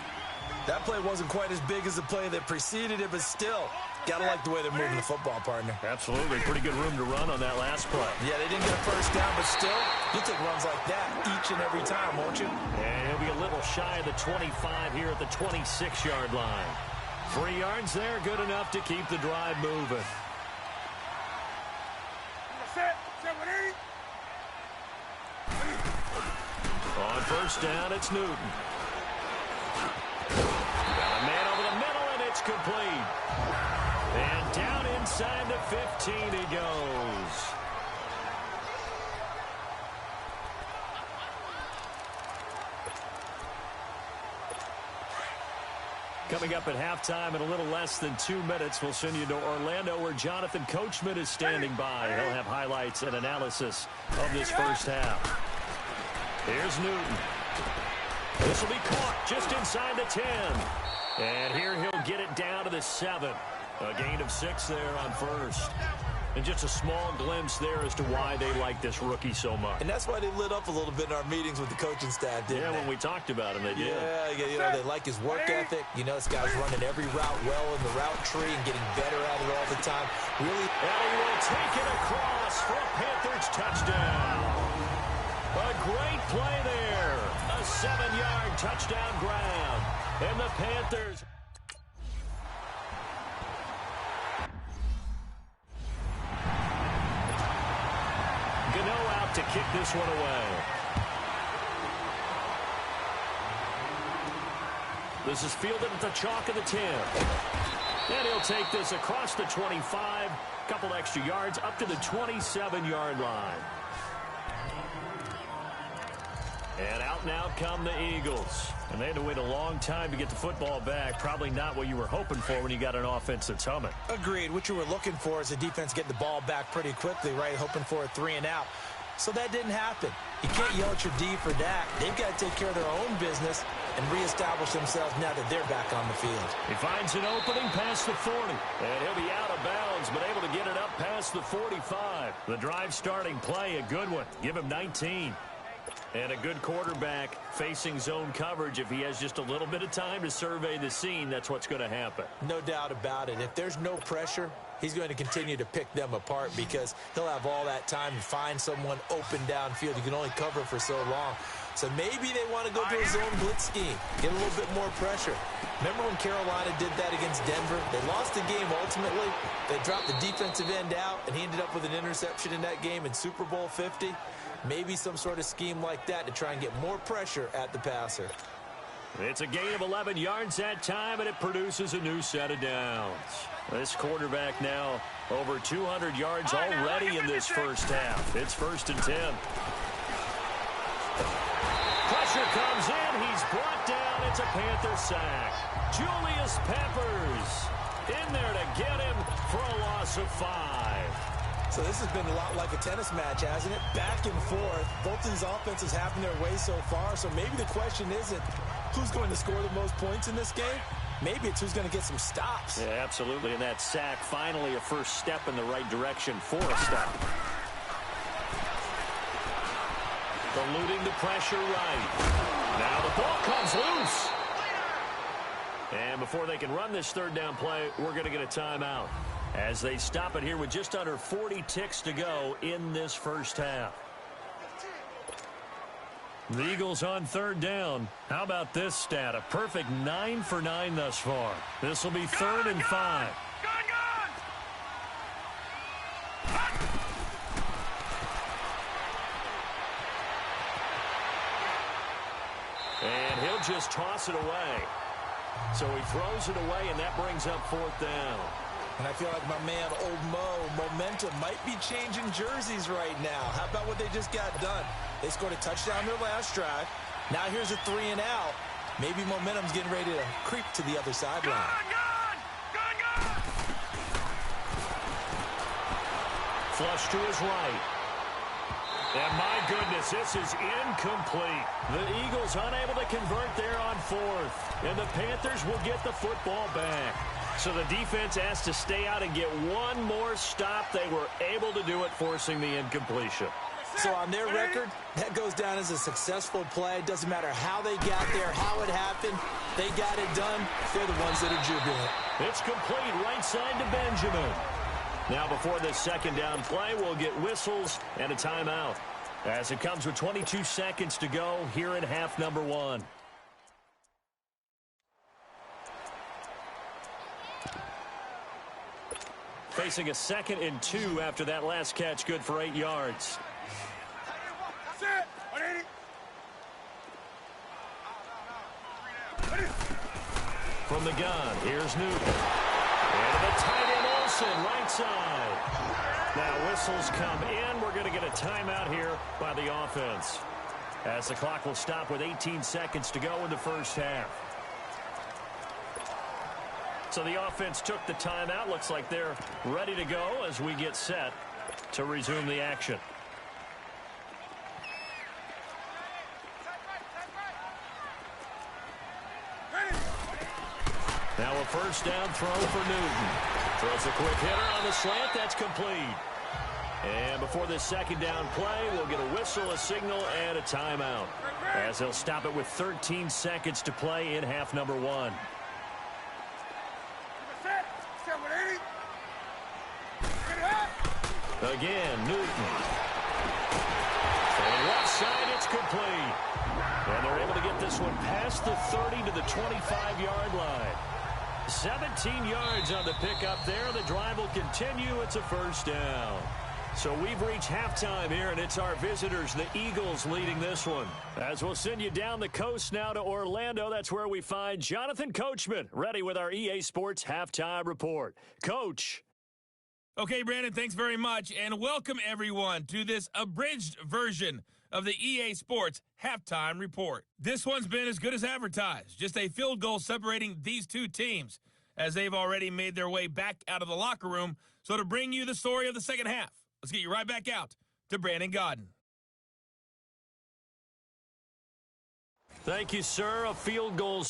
That play wasn't quite as big as the play that preceded it, but still, got to like the way they're moving the football, partner. Absolutely. Pretty good room to run on that last play. Yeah, they didn't get a first down, but still, you'll take runs like that each and every time, won't you? And he'll be a little shy of the 25 here at the 26-yard line. 3 yards there, good enough to keep the drive moving. On first down, it's Newton. Got a man over the middle, and it's complete. And down inside the 15 he goes. Coming up at halftime in a little less than 2 minutes, we'll send you to Orlando where Jonathan Coachman is standing by. He'll have highlights and analysis of this first half. Here's Newton. This will be caught just inside the 10. And here he'll get it down to the 7. A gain of 6 there on first. And just a small glimpse there as to why they like this rookie so much. And that's why they lit up a little bit in our meetings with the coaching staff, didn't they? When we talked about him, they did. Yeah, you know, they like his work ethic. You know, this guy's running every route well in the route tree and getting better at it all the time. Really. And he will take it across for a Panthers touchdown. A great play there. A 7-yard touchdown grab. And the Panthers... to kick this one away. This is fielded at the chalk of the 10. And he'll take this across the 25, couple extra yards up to the 27-yard line. And out now come the Eagles. And they had to wait a long time to get the football back. Probably not what you were hoping for when you got an offense that's humming. Agreed. What you were looking for is the defense getting the ball back pretty quickly, right? Hoping for a 3 and out. So that didn't happen. You can't yell at your D for that. They've got to take care of their own business and reestablish themselves now that they're back on the field. He finds an opening past the 40. And he'll be out of bounds, but able to get it up past the 45. The drive starting play, a good one. Give him 19. And a good quarterback facing zone coverage. If he has just a little bit of time to survey the scene, that's what's going to happen. No doubt about it. If there's no pressure, he's going to continue to pick them apart because he'll have all that time to find someone open downfield. You can only cover for so long. So maybe they want to go to a zone blitz scheme, get a little bit more pressure. Remember when Carolina did that against Denver? They lost the game ultimately. They dropped the defensive end out, and he ended up with an interception in that game in Super Bowl 50. Maybe some sort of scheme like that to try and get more pressure at the passer. It's a gain of 11 yards that time, and it produces a new set of downs. This quarterback now over 200 yards already in this first half. It's 1st and 10. Pressure comes in. He's brought down. It's a Panther sack. Julius Peppers in there to get him for a loss of 5. So this has been a lot like a tennis match, hasn't it? Back and forth. Both of these offenses having their way so far. So maybe the question isn't who's going to score the most points in this game. Maybe it's who's going to get some stops. Yeah, absolutely. And that sack, finally a first step in the right direction for a stop. Eluding the pressure right. Now the ball comes loose. And before they can run this third down play, we're going to get a timeout as they stop it here with just under 40 ticks to go in this first half. The Eagles on third down. How about this stat? A perfect 9 for 9 thus far. This will be 3rd and 5. And he'll just toss it away. So he throws it away, and that brings up 4th down. And I feel like my man, Old Mo, momentum might be changing jerseys right now. How about what they just got done? They scored a touchdown their last drive. Now here's a 3 and out. Maybe momentum's getting ready to creep to the other sideline. Flush to his right. And my goodness, this is incomplete. The Eagles unable to convert there on 4th. And the Panthers will get the football back. So the defense has to stay out and get one more stop. They were able to do it, forcing the incompletion. So on their record, that goes down as a successful play. Doesn't matter how they got there, how it happened. They got it done. They're the ones that are jubilant. It's complete right side to Benjamin. Now before this second down play, we'll get whistles and a timeout as it comes with 22 seconds to go here in half number 1. Facing a 2nd and 2 after that last catch, good for 8 yards. From the gun, here's Newton. And the tight end Olsen, right side. Now whistles come in. We're going to get a timeout here by the offense, as the clock will stop with 18 seconds to go in the first half. So the offense took the timeout. Looks like they're ready to go as we get set to resume the action. Now a first down throw for Newton. Throws a quick hitter on the slant. That's complete. And before this second down play, we'll get a whistle, a signal, and a timeout, as they'll stop it with 13 seconds to play in half number 1. Again, Newton. And left side, it's complete. And they're able to get this one past the 30 to the 25-yard line. 17 yards on the pickup there. The drive will continue. It's a first down. So we've reached halftime here, and it's our visitors, the Eagles, leading this one. As we'll send you down the coast now to Orlando, that's where we find Jonathan Coachman, ready with our EA Sports Halftime Report. Coach. Okay, Brandon, thanks very much, and welcome everyone to this abridged version of the EA Sports Halftime Report. This one's been as good as advertised, just a field goal separating these two teams, as they've already made their way back out of the locker room. So to bring you the story of the second half, let's get you right back out to Brandon Godden. Thank you, sir. A field goal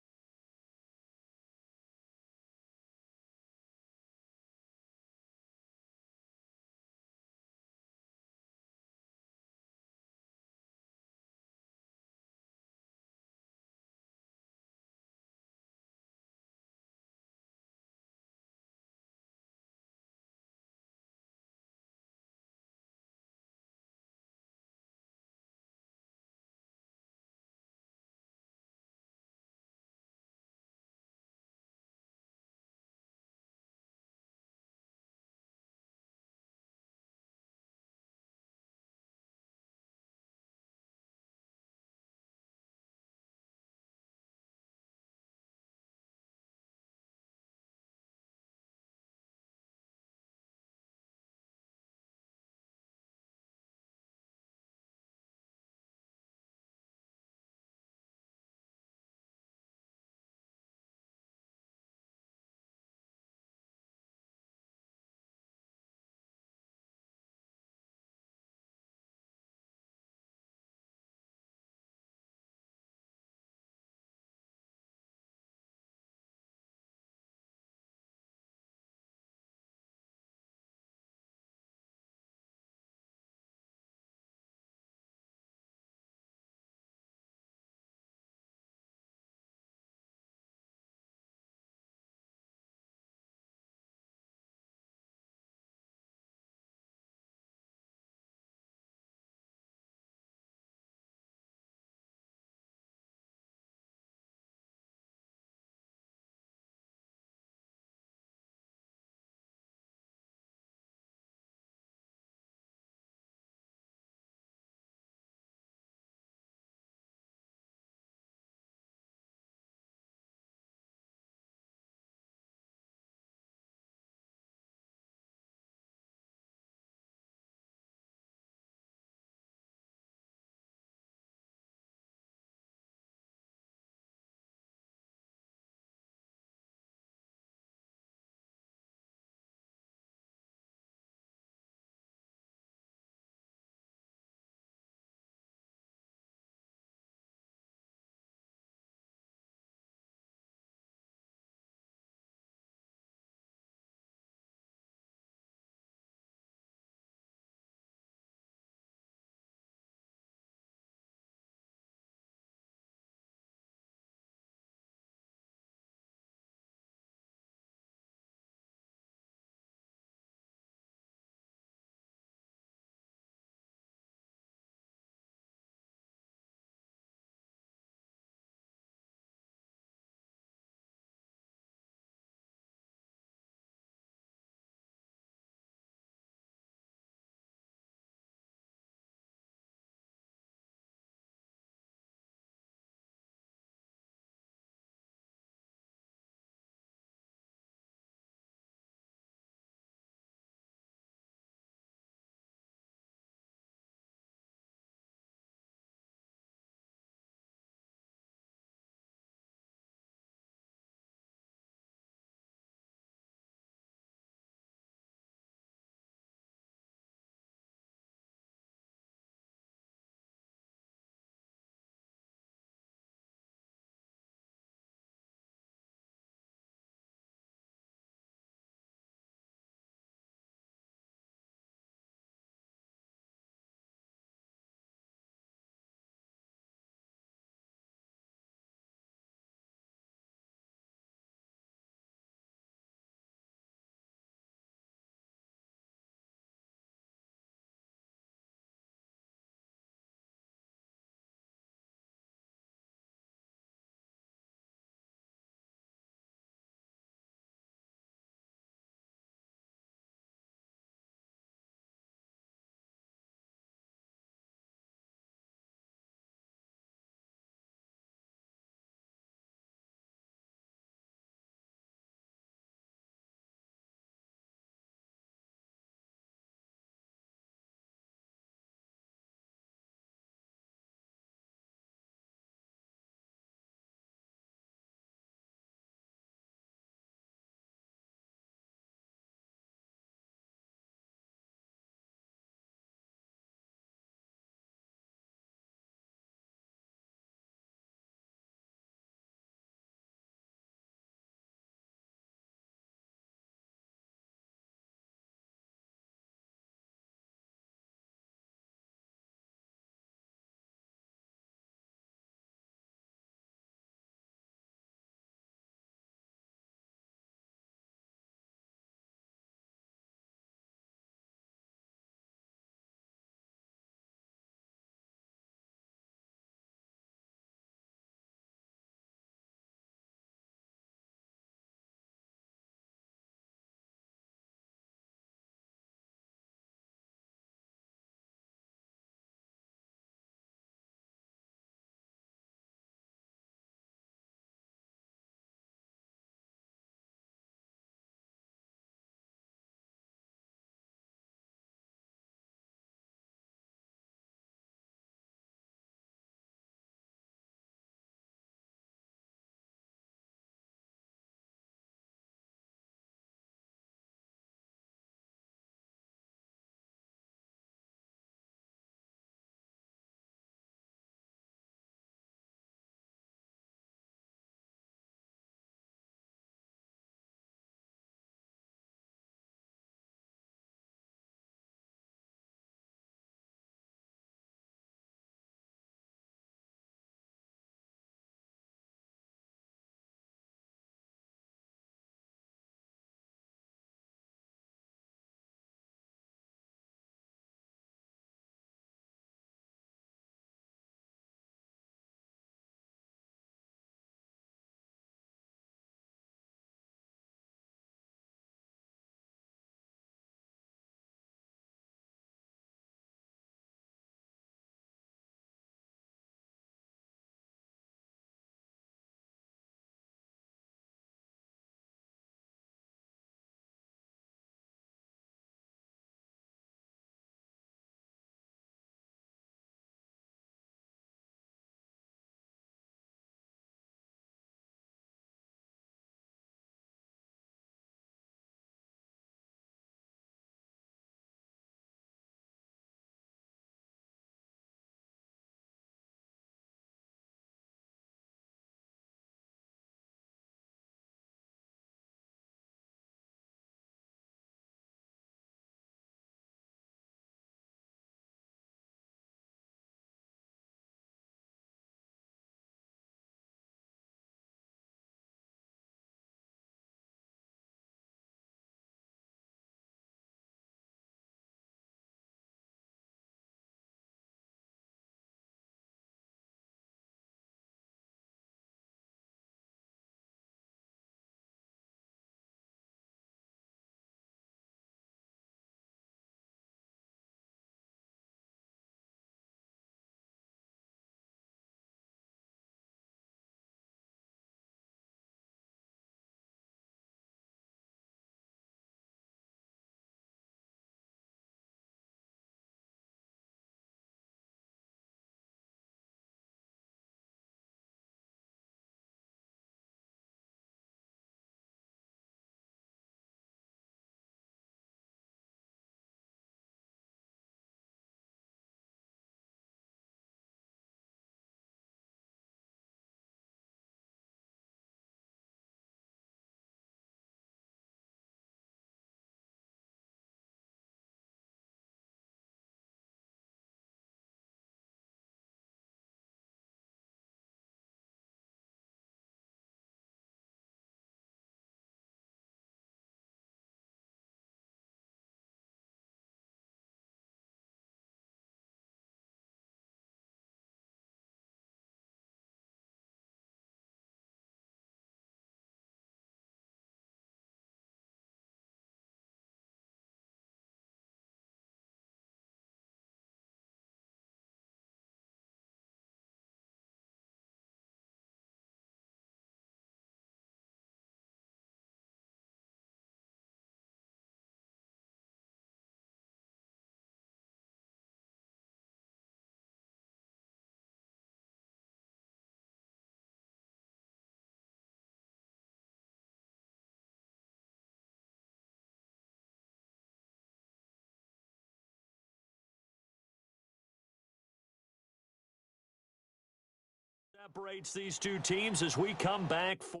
Separates these two teams as we come back for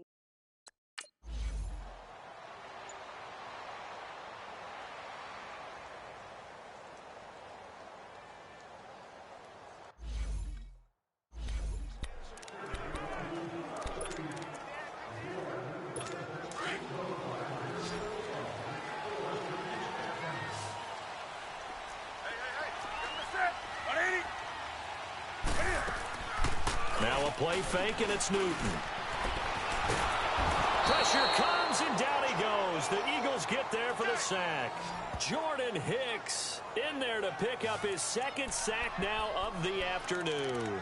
now a play fake, and it's Newton. Pressure comes, and down he goes. The Eagles get there for the sack. Jordan Hicks in there to pick up his second sack now of the afternoon.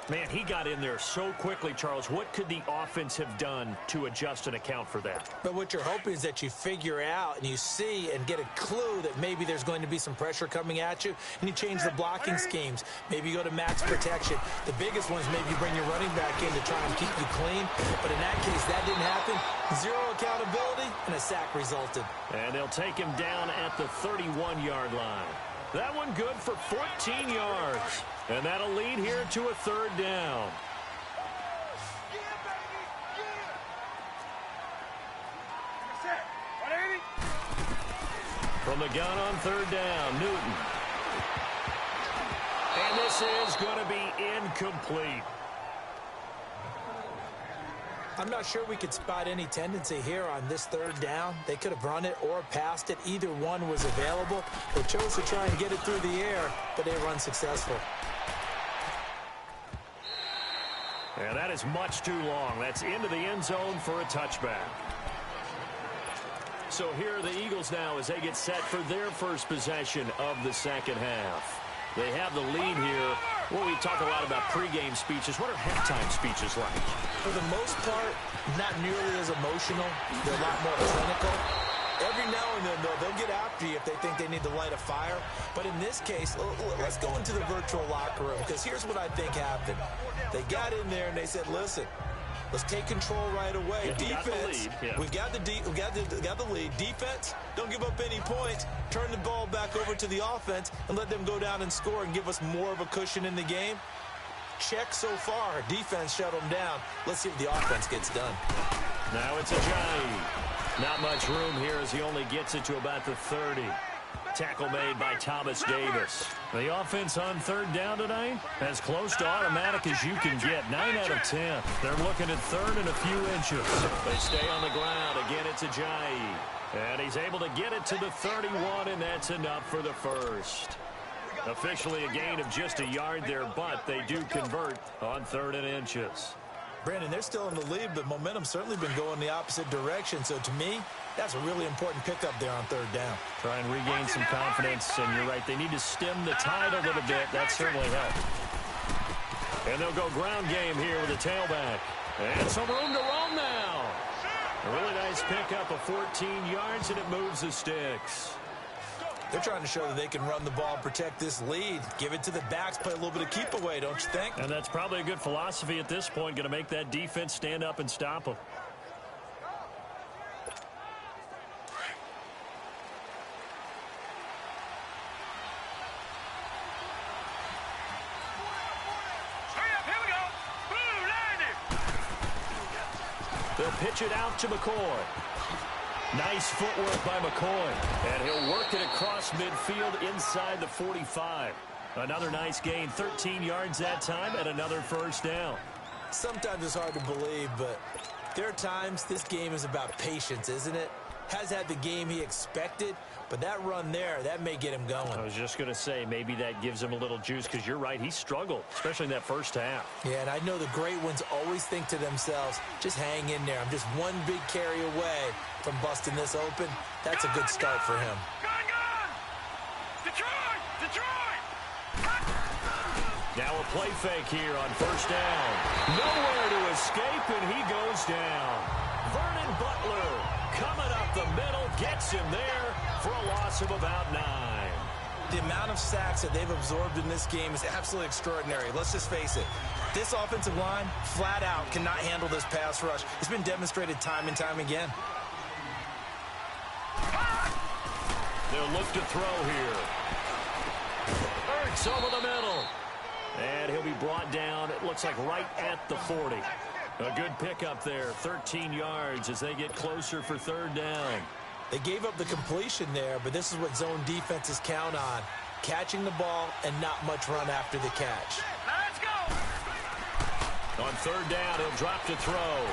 Man, he got in there so quickly, Charles. What could the offense have done to adjust and account for that? But what you're hoping is that you figure out and you see and get a clue that maybe there's going to be some pressure coming at you, and you change the blocking schemes. Maybe you go to max protection. The biggest one is maybe you bring your running back in to try and keep you clean. But in that case, that didn't happen. Zero accountability, and a sack resulted. And they'll take him down at the 31-yard line. That one good for 14 yards. And that'll lead here to a third down. From the gun on third down, Newton. And this is going to be incomplete. I'm not sure we could spot any tendency here on this third down. They could have run it or passed it. Either one was available. They chose to try and get it through the air, but they were unsuccessful. And that is much too long. That's into the end zone for a touchback. So here are the Eagles now as they get set for their first possession of the second half. They have the lead here. Well, we talk a lot about pregame speeches. What are halftime speeches like? For the most part, not nearly as emotional. They're a lot more clinical. Every now and then, though, they'll get after you if they think they need to light a fire. But in this case, let's go into the virtual locker room, because here's what I think happened. They got in there and they said, listen, let's take control right away. Yeah, defense, we've got the lead. Defense, don't give up any points. Turn the ball back over to the offense and let them go down and score and give us more of a cushion in the game. Check so far. Defense shut them down. Let's see if the offense gets done. Now it's Ajayi. Not much room here as he only gets it to about the 30. Tackle made by Thomas Davis. The offense on third down tonight, as close to automatic as you can get. 9 out of 10. They're looking at third and a few inches. They stay on the ground. Again, it's Ajayi. And he's able to get it to the 31, and that's enough for the first. Officially a gain of just a yard there, but they do convert on third and inches. Brandon, they're still in the lead, but momentum's certainly been going the opposite direction. So to me, that's a really important pickup there on third down. Try and regain some confidence, and you're right, they need to stem the tide a little bit. That certainly helped. And they'll go ground game here with a tailback. And some room to roam now. A really nice pickup of 14 yards, and it moves the sticks. They're trying to show that they can run the ball, protect this lead, give it to the backs, play a little bit of keep away, don't you think? And that's probably a good philosophy at this point, going to make that defense stand up and stop them. They'll pitch it out to McCoy. Nice footwork by McCoy. And he'll work it across midfield inside the 45. Another nice gain, 13 yards that time, and another first down. Sometimes it's hard to believe, but there are times this game is about patience, isn't it? Has had the game he expected, but that run there, that may get him going. I was just going to say, maybe that gives him a little juice, because you're right, he struggled, especially in that first half. Yeah, and I know the great ones always think to themselves, just hang in there. I'm just one big carry away from busting this open. That's a good start for him. Detroit! Detroit! Now a play fake here on first down. Nowhere to escape, and he goes down. Vernon Butler coming up the middle, gets him there for a loss of about 9. The amount of sacks that they've absorbed in this game is absolutely extraordinary. Let's just face it. This offensive line, flat out, cannot handle this pass rush. It's been demonstrated time and time again. They'll look to throw here. Ertz over the middle. And he'll be brought down, it looks like right at the 40. A good pickup there, 13 yards as they get closer for third down. They gave up the completion there, but this is what zone defenses count on. Catching the ball and not much run after the catch. Let's go! On third down, he'll drop to throw.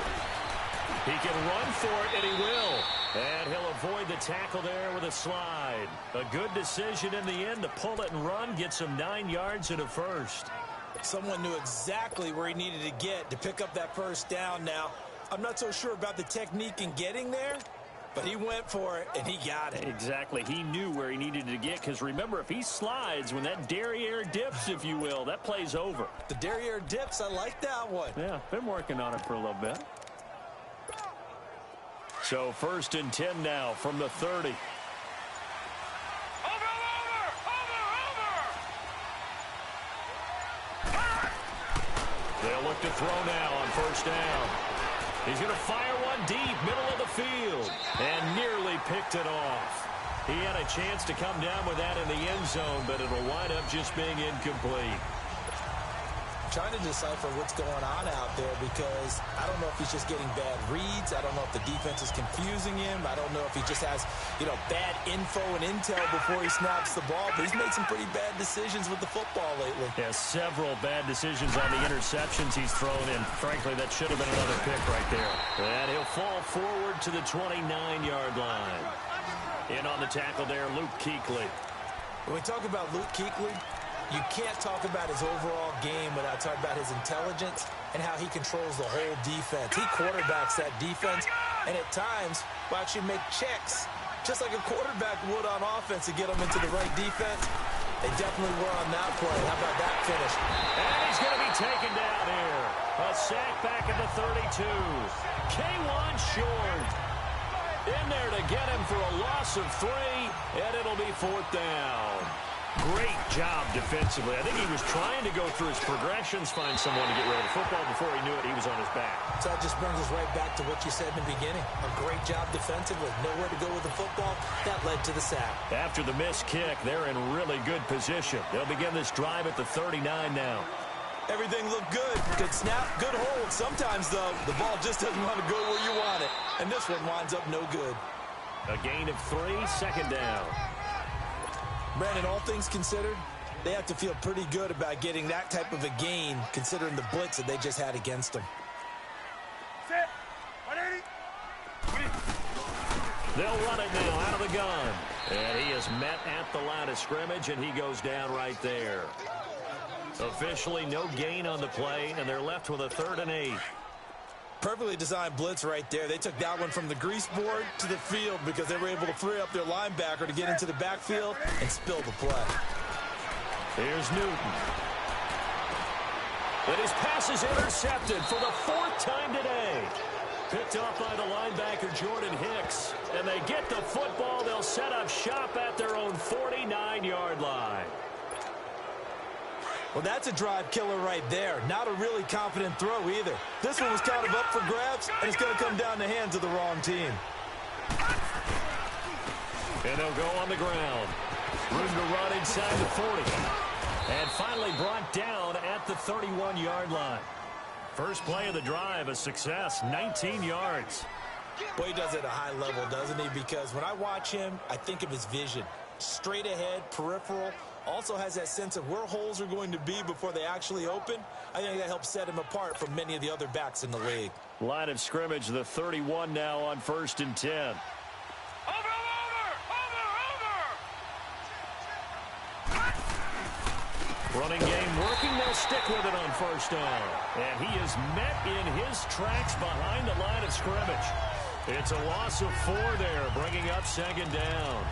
He can run for it, and he will. And he'll avoid the tackle there with a slide. A good decision in the end to pull it and run, gets him 9 yards and a first. Someone knew exactly where he needed to get to pick up that first down now. I'm not so sure about the technique in getting there, but he went for it, and he got it. Exactly. He knew where he needed to get, because remember, if he slides, when that derriere dips, if you will, that play's over. The derriere dips, I like that one. Yeah, been working on it for a little bit. So 1st and 10 now from the 30. They'll look to throw now on first down. He's going to fire one deep, middle of the field, and nearly picked it off. He had a chance to come down with that in the end zone, but it'll wind up just being incomplete. Trying to decipher what's going on out there, because I don't know if he's just getting bad reads. I don't know if the defense is confusing him. I don't know if he just has, bad info and intel before he snaps the ball. But he's made some pretty bad decisions with the football lately. Yeah, several bad decisions on the interceptions he's thrown in. Frankly, that should have been another pick right there. And he'll fall forward to the 29-yard line. In on the tackle there, Luke Kuechly. When we talk about Luke Kuechly, you can't talk about his overall game without talking about his intelligence and how he controls the whole defense. He quarterbacks that defense, and at times will actually make checks, just like a quarterback would on offense to get them into the right defense. They definitely were on that play. How about that finish? And he's going to be taken down here. A sack back at the 32. K'Wan Short in there to get him for a loss of 3, and it'll be 4th down. Great job defensively. I think he was trying to go through his progressions, find someone to get rid of the football. Before he knew it, he was on his back. So that just brings us right back to what you said in the beginning. A great job defensively. Nowhere to go with the football. That led to the sack. After the missed kick, they're in really good position. They'll begin this drive at the 39 now. Everything looked good. Good snap, good hold. Sometimes, though, the ball just doesn't want to go where you want it. And this one winds up no good. A gain of 3, 2nd down. Brandon, all things considered, they have to feel pretty good about getting that type of a gain, considering the blitz that they just had against them. Set. 180. They'll run it now out of the gun. And he is met at the line of scrimmage, and he goes down right there. Officially no gain on the play, and they're left with a 3rd and 8. Perfectly designed blitz right there. They took that one from the grease board to the field because they were able to free up their linebacker to get into the backfield and spill the play. Here's Newton. And his pass is intercepted for the 4th time today. Picked off by the linebacker, Jordan Hicks. And they get the football. They'll set up shop at their own 49-yard line. Well, that's a drive killer right there. Not a really confident throw either. This one was kind of up for grabs, and it's going to come down the hands of the wrong team. And they'll go on the ground. Room to run inside the 40. And finally brought down at the 31-yard line. First play of the drive, a success, 19 yards. Boy, he does it at a high level, doesn't he? Because when I watch him, I think of his vision. Straight ahead, peripheral. Also has that sense of where holes are going to be before they actually open. I think that helps set him apart from many of the other backs in the league. Line of scrimmage, the 31 now on 1st and 10. Over. Running game working. They'll stick with it on 1st down. And he is met in his tracks behind the line of scrimmage. It's a loss of 4 there, bringing up 2nd down.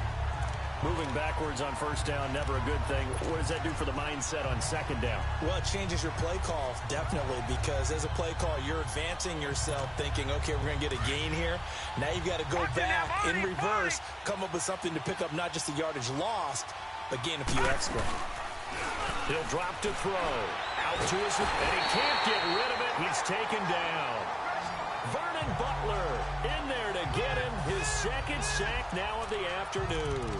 Moving backwards on 1st down, never a good thing. What does that do for the mindset on 2nd down? Well, it changes your play call, definitely, because as a play call, you're advancing yourself thinking, okay, we're going to get a gain here. Now you've got to go back in reverse, come up with something to pick up not just the yardage lost, but gain a few extra. He'll drop to throw. Out to his, and he can't get rid of it. He's taken down. Vernon Butler in there to get him his 2nd sack now of the afternoon.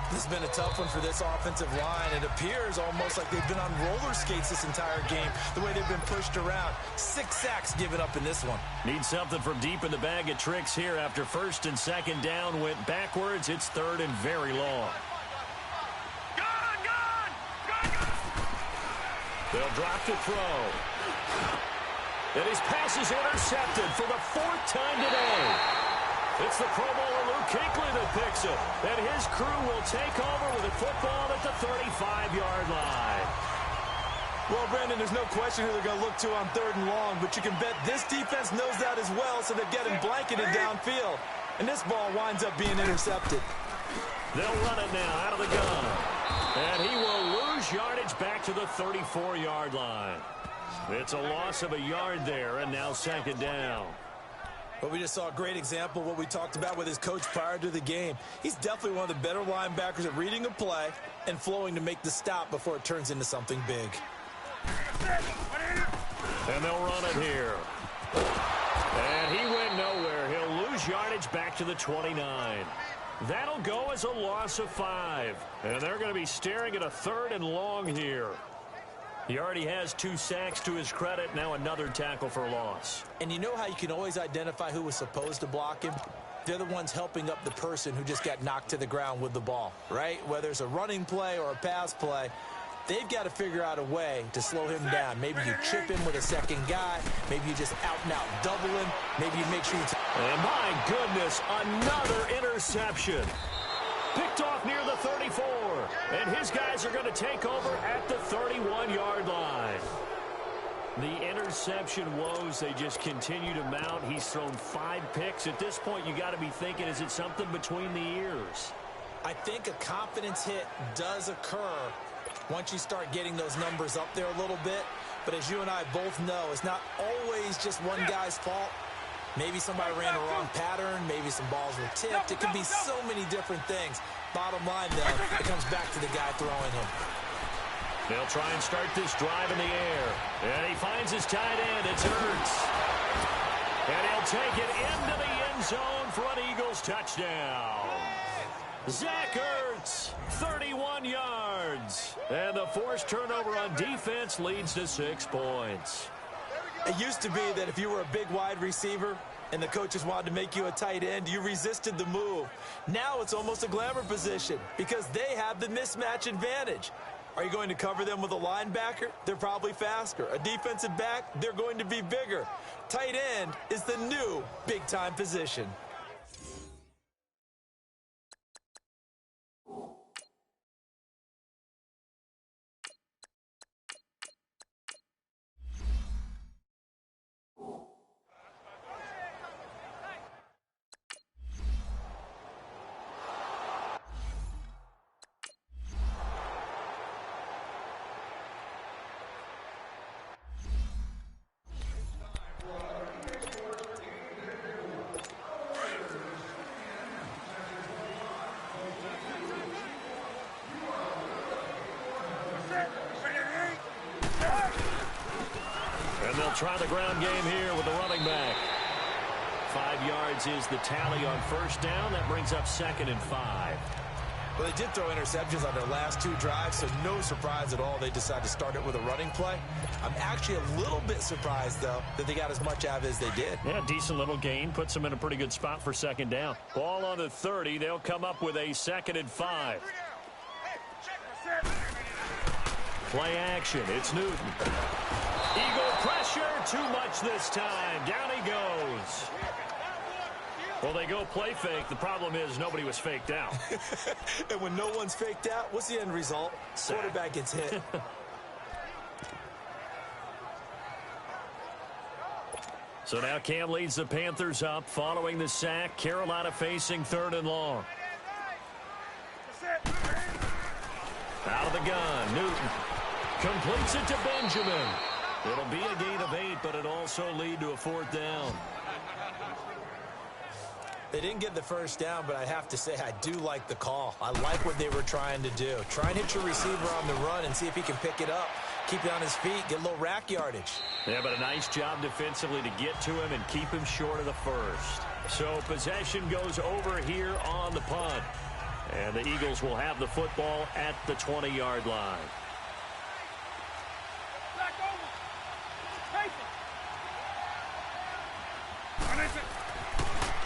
This has been a tough one for this offensive line. It appears almost like they've been on roller skates this entire game, the way they've been pushed around. 6 sacks given up in this one. Need something from deep in the bag of tricks here after first and second down went backwards. It's third and very long. They'll drop to throw. And his pass is intercepted for the 4th time today. It's the Pro Bowler Luke Kuechly that picks it. And his crew will take over with the football at the 35-yard line. Well, Brandon, there's no question who they're going to look to on 3rd and long, but you can bet this defense knows that as well, so they're getting blanketed downfield. And this ball winds up being intercepted. They'll run it now out of the gun. And he will lose yardage back to the 34-yard line. It's a loss of a yard there, and now second down. But we just saw a great example of what we talked about with his coach prior to the game. He's definitely one of the better linebackers at reading a play and flowing to make the stop before it turns into something big. And they'll run it here. And he went nowhere. He'll lose yardage back to the 29. That'll go as a loss of 5. And they're going to be staring at a 3rd and long here. He already has 2 sacks to his credit. Now another tackle for a loss. And you know how you can always identify who was supposed to block him? They're the ones helping up the person who just got knocked to the ground with the ball, right? Whether it's a running play or a pass play, they've got to figure out a way to slow him down. Maybe you chip him with a second guy. Maybe you just out-and-out double him. Maybe you make sure you... And my goodness, another interception. Picked off near the 34. And his guys are going to take over at the 31-yard line. The interception woes, they just continue to mount. He's thrown 5 picks. At this point, you got to be thinking, is it something between the ears? I think a confidence hit does occur once you start getting those numbers up there a little bit. But as you and I both know, it's not always just one guy's fault. Maybe somebody ran a wrong pattern. Maybe some balls were tipped. It can be so many different things. Bottom line, though, it comes back to the guy throwing him. They'll try and start this drive in the air. And he finds his tight end. It's Ertz. And he'll take it into the end zone for an Eagles touchdown. Zach Ertz, 31 yards. And the forced turnover on defense leads to 6 points. It used to be that if you were a big wide receiver and the coaches wanted to make you a tight end, you resisted the move. Now it's almost a glamour position because they have the mismatch advantage. Are you going to cover them with a linebacker? They're probably faster. A defensive back? They're going to be bigger. Tight end is the new big-time position. Try the ground game here with the running back. 5 yards is the tally on first down. That brings up 2nd and 5. Well, they did throw interceptions on their last 2 drives, so no surprise at all they decided to start it with a running play. I'm actually a little bit surprised, though, that they got as much out of it as they did. Yeah, decent little gain. Puts them in a pretty good spot for 2nd down. Ball on the 30. They'll come up with a 2nd and 5. Play action. It's Newton. Eagle pressure, too much this time. Down he goes. Well, they go play fake. The problem is nobody was faked out. And when no one's faked out, what's the end result? Sack. Quarterback gets hit. So now Cam leads the Panthers up following the sack. Carolina facing 3rd and long. Out of the gun, Newton completes it to Benjamin. It'll be a gain of 8, but it'll also lead to a 4th down. They didn't get the first down, but I have to say I do like the call. I like what they were trying to do. Try and hit your receiver on the run and see if he can pick it up. Keep it on his feet, get a little rack yardage. Yeah, but a nice job defensively to get to him and keep him short of the first. So possession goes over here on the punt. And the Eagles will have the football at the 20-yard line.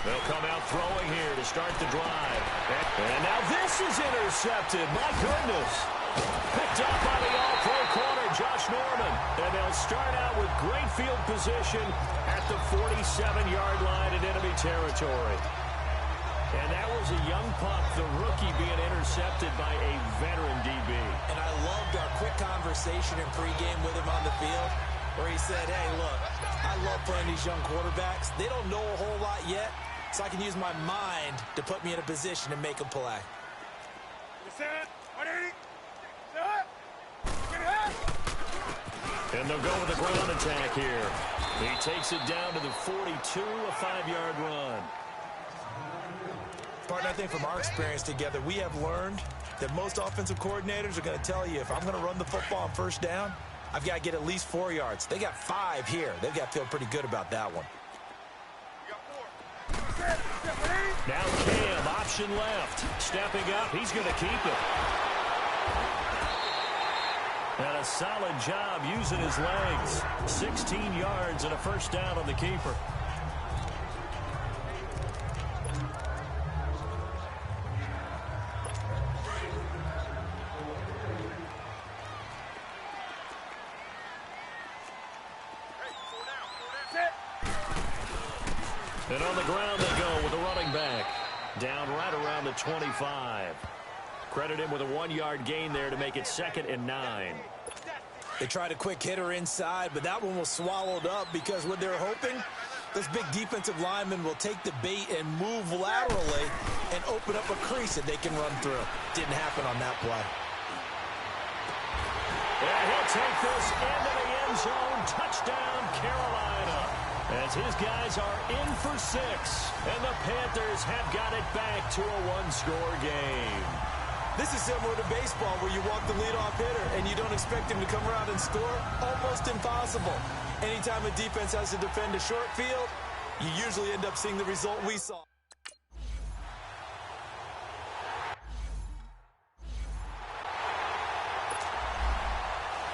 They'll come out throwing here to start the drive. And now this is intercepted. My goodness. Picked up by the all-pro corner, Josh Norman. And they'll start out with great field position at the 47-yard line in enemy territory. And that was a young pup, the rookie, being intercepted by a veteran DB. And I loved our quick conversation in pregame with him on the field where he said, hey, look, I love playing these young quarterbacks. They don't know a whole lot yet, so I can use my mind to put me in a position to make a play. And they'll go with the ground attack here. He takes it down to the 42, a 5-yard run. Partner, I think from our experience together, we have learned that most offensive coordinators are going to tell you, if I'm going to run the football on first down, I've got to get at least 4 yards. They got 5 here. They've got to feel pretty good about that one. Now Cam, option left. Stepping up, he's going to keep it. And a solid job using his legs. 16 yards and a first down on the keeper. And on the ground they go with a running back. Down right around the 25. Credit him with a 1-yard gain there to make it 2nd and 9. They tried a quick hitter inside, but that one was swallowed up because what they're hoping, this big defensive lineman will take the bait and move laterally and open up a crease that they can run through. Didn't happen on that play. And he'll take this into the end zone. Touchdown, Carolina. As his guys are in for 6. And the Panthers have got it back to a 1-score game. This is similar to baseball where you walk the leadoff hitter and you don't expect him to come around and score. Almost impossible. Anytime a defense has to defend a short field, you usually end up seeing the result we saw.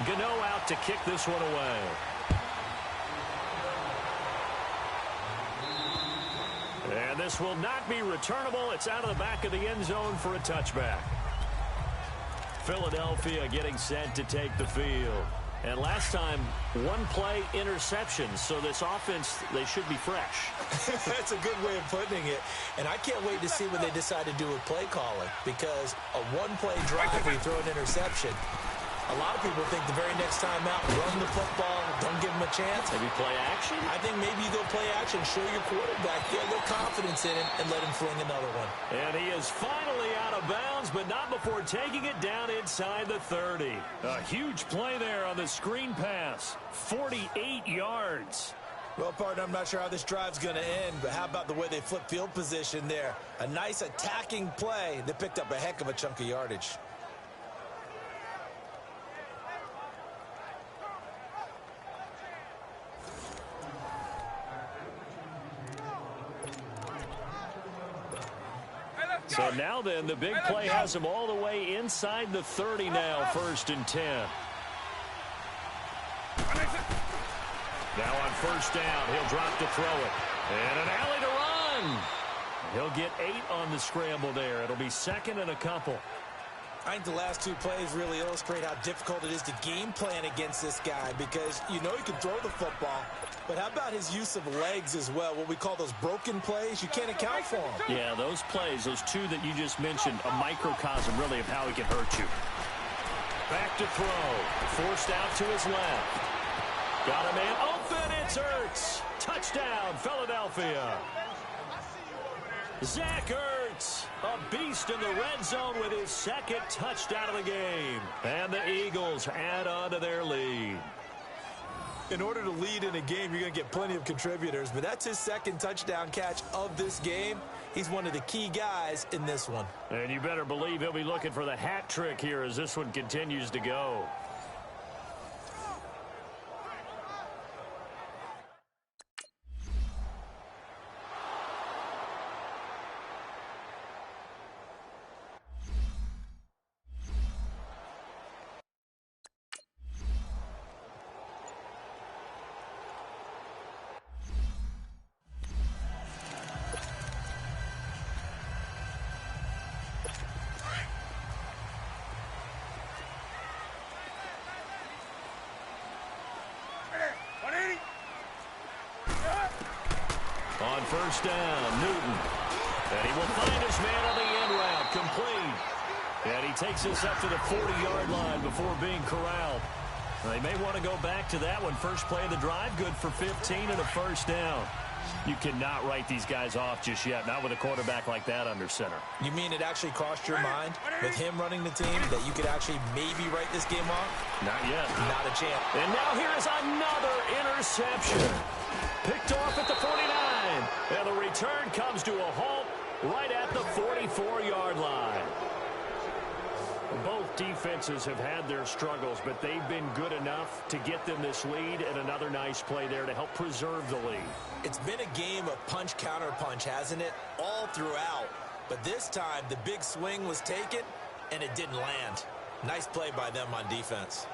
Gano out to kick this one away. And this will not be returnable. It's out of the back of the end zone for a touchback. Philadelphia getting set to take the field. And last time, 1-play interception. So this offense, they should be fresh. That's a good way of putting it. And I can't wait to see what they decide to do with play calling. Because a 1-play drive where you throw an interception, a lot of people think the very next time out, run the football, don't give them a chance. Maybe play action? I think maybe you go play action, show your quarterback, get a little confidence in him, and let him fling another one. And he is finally out of bounds, but not before taking it down inside the 30. A huge play there on the screen pass. 48 yards. Well, partner, I'm not sure how this drive's going to end, but how about the way they flip field position there? A nice attacking play. They picked up a heck of a chunk of yardage. So now then, the big play has him all the way inside the 30 now, 1st and 10. Now on first down, he'll drop to throw it. And an alley to run. He'll get 8 on the scramble there. It'll be 2nd and a couple. I think the last 2 plays really illustrate how difficult it is to game plan against this guy because you know he can throw the football, but how about his use of legs as well, what we call those broken plays? You can't account for them. Yeah, those plays, those 2 that you just mentioned, a microcosm really of how he can hurt you. Back to throw. Forced out to his left. Got a man open. It's Ertz. Touchdown, Philadelphia. Zach Ertz, a beast in the red zone with his 2nd touchdown of the game. And the Eagles add on to their lead. In order to lead in a game, you're going to get plenty of contributors, but that's his 2nd touchdown catch of this game. He's one of the key guys in this one. And you better believe he'll be looking for the hat trick here as this one continues to go. On first down, Newton. And he will find his man on the end route, complete. And he takes us up to the 40-yard line before being corralled. They may want to go back to that one. First play of the drive, good for 15 and a first down. You cannot write these guys off just yet, not with a quarterback like that under center. You mean it actually crossed your mind with him running the team that you could actually maybe write this game off? Not yet. Not a chance. And now here is another interception. Picked off at the 49. And the return comes to a halt right at the 44-yard line. Both defenses have had their struggles, but they've been good enough to get them this lead, and another nice play there to help preserve the lead. It's been a game of punch-counter-punch, hasn't it? All throughout. But this time, the big swing was taken, and it didn't land. Nice play by them on defense.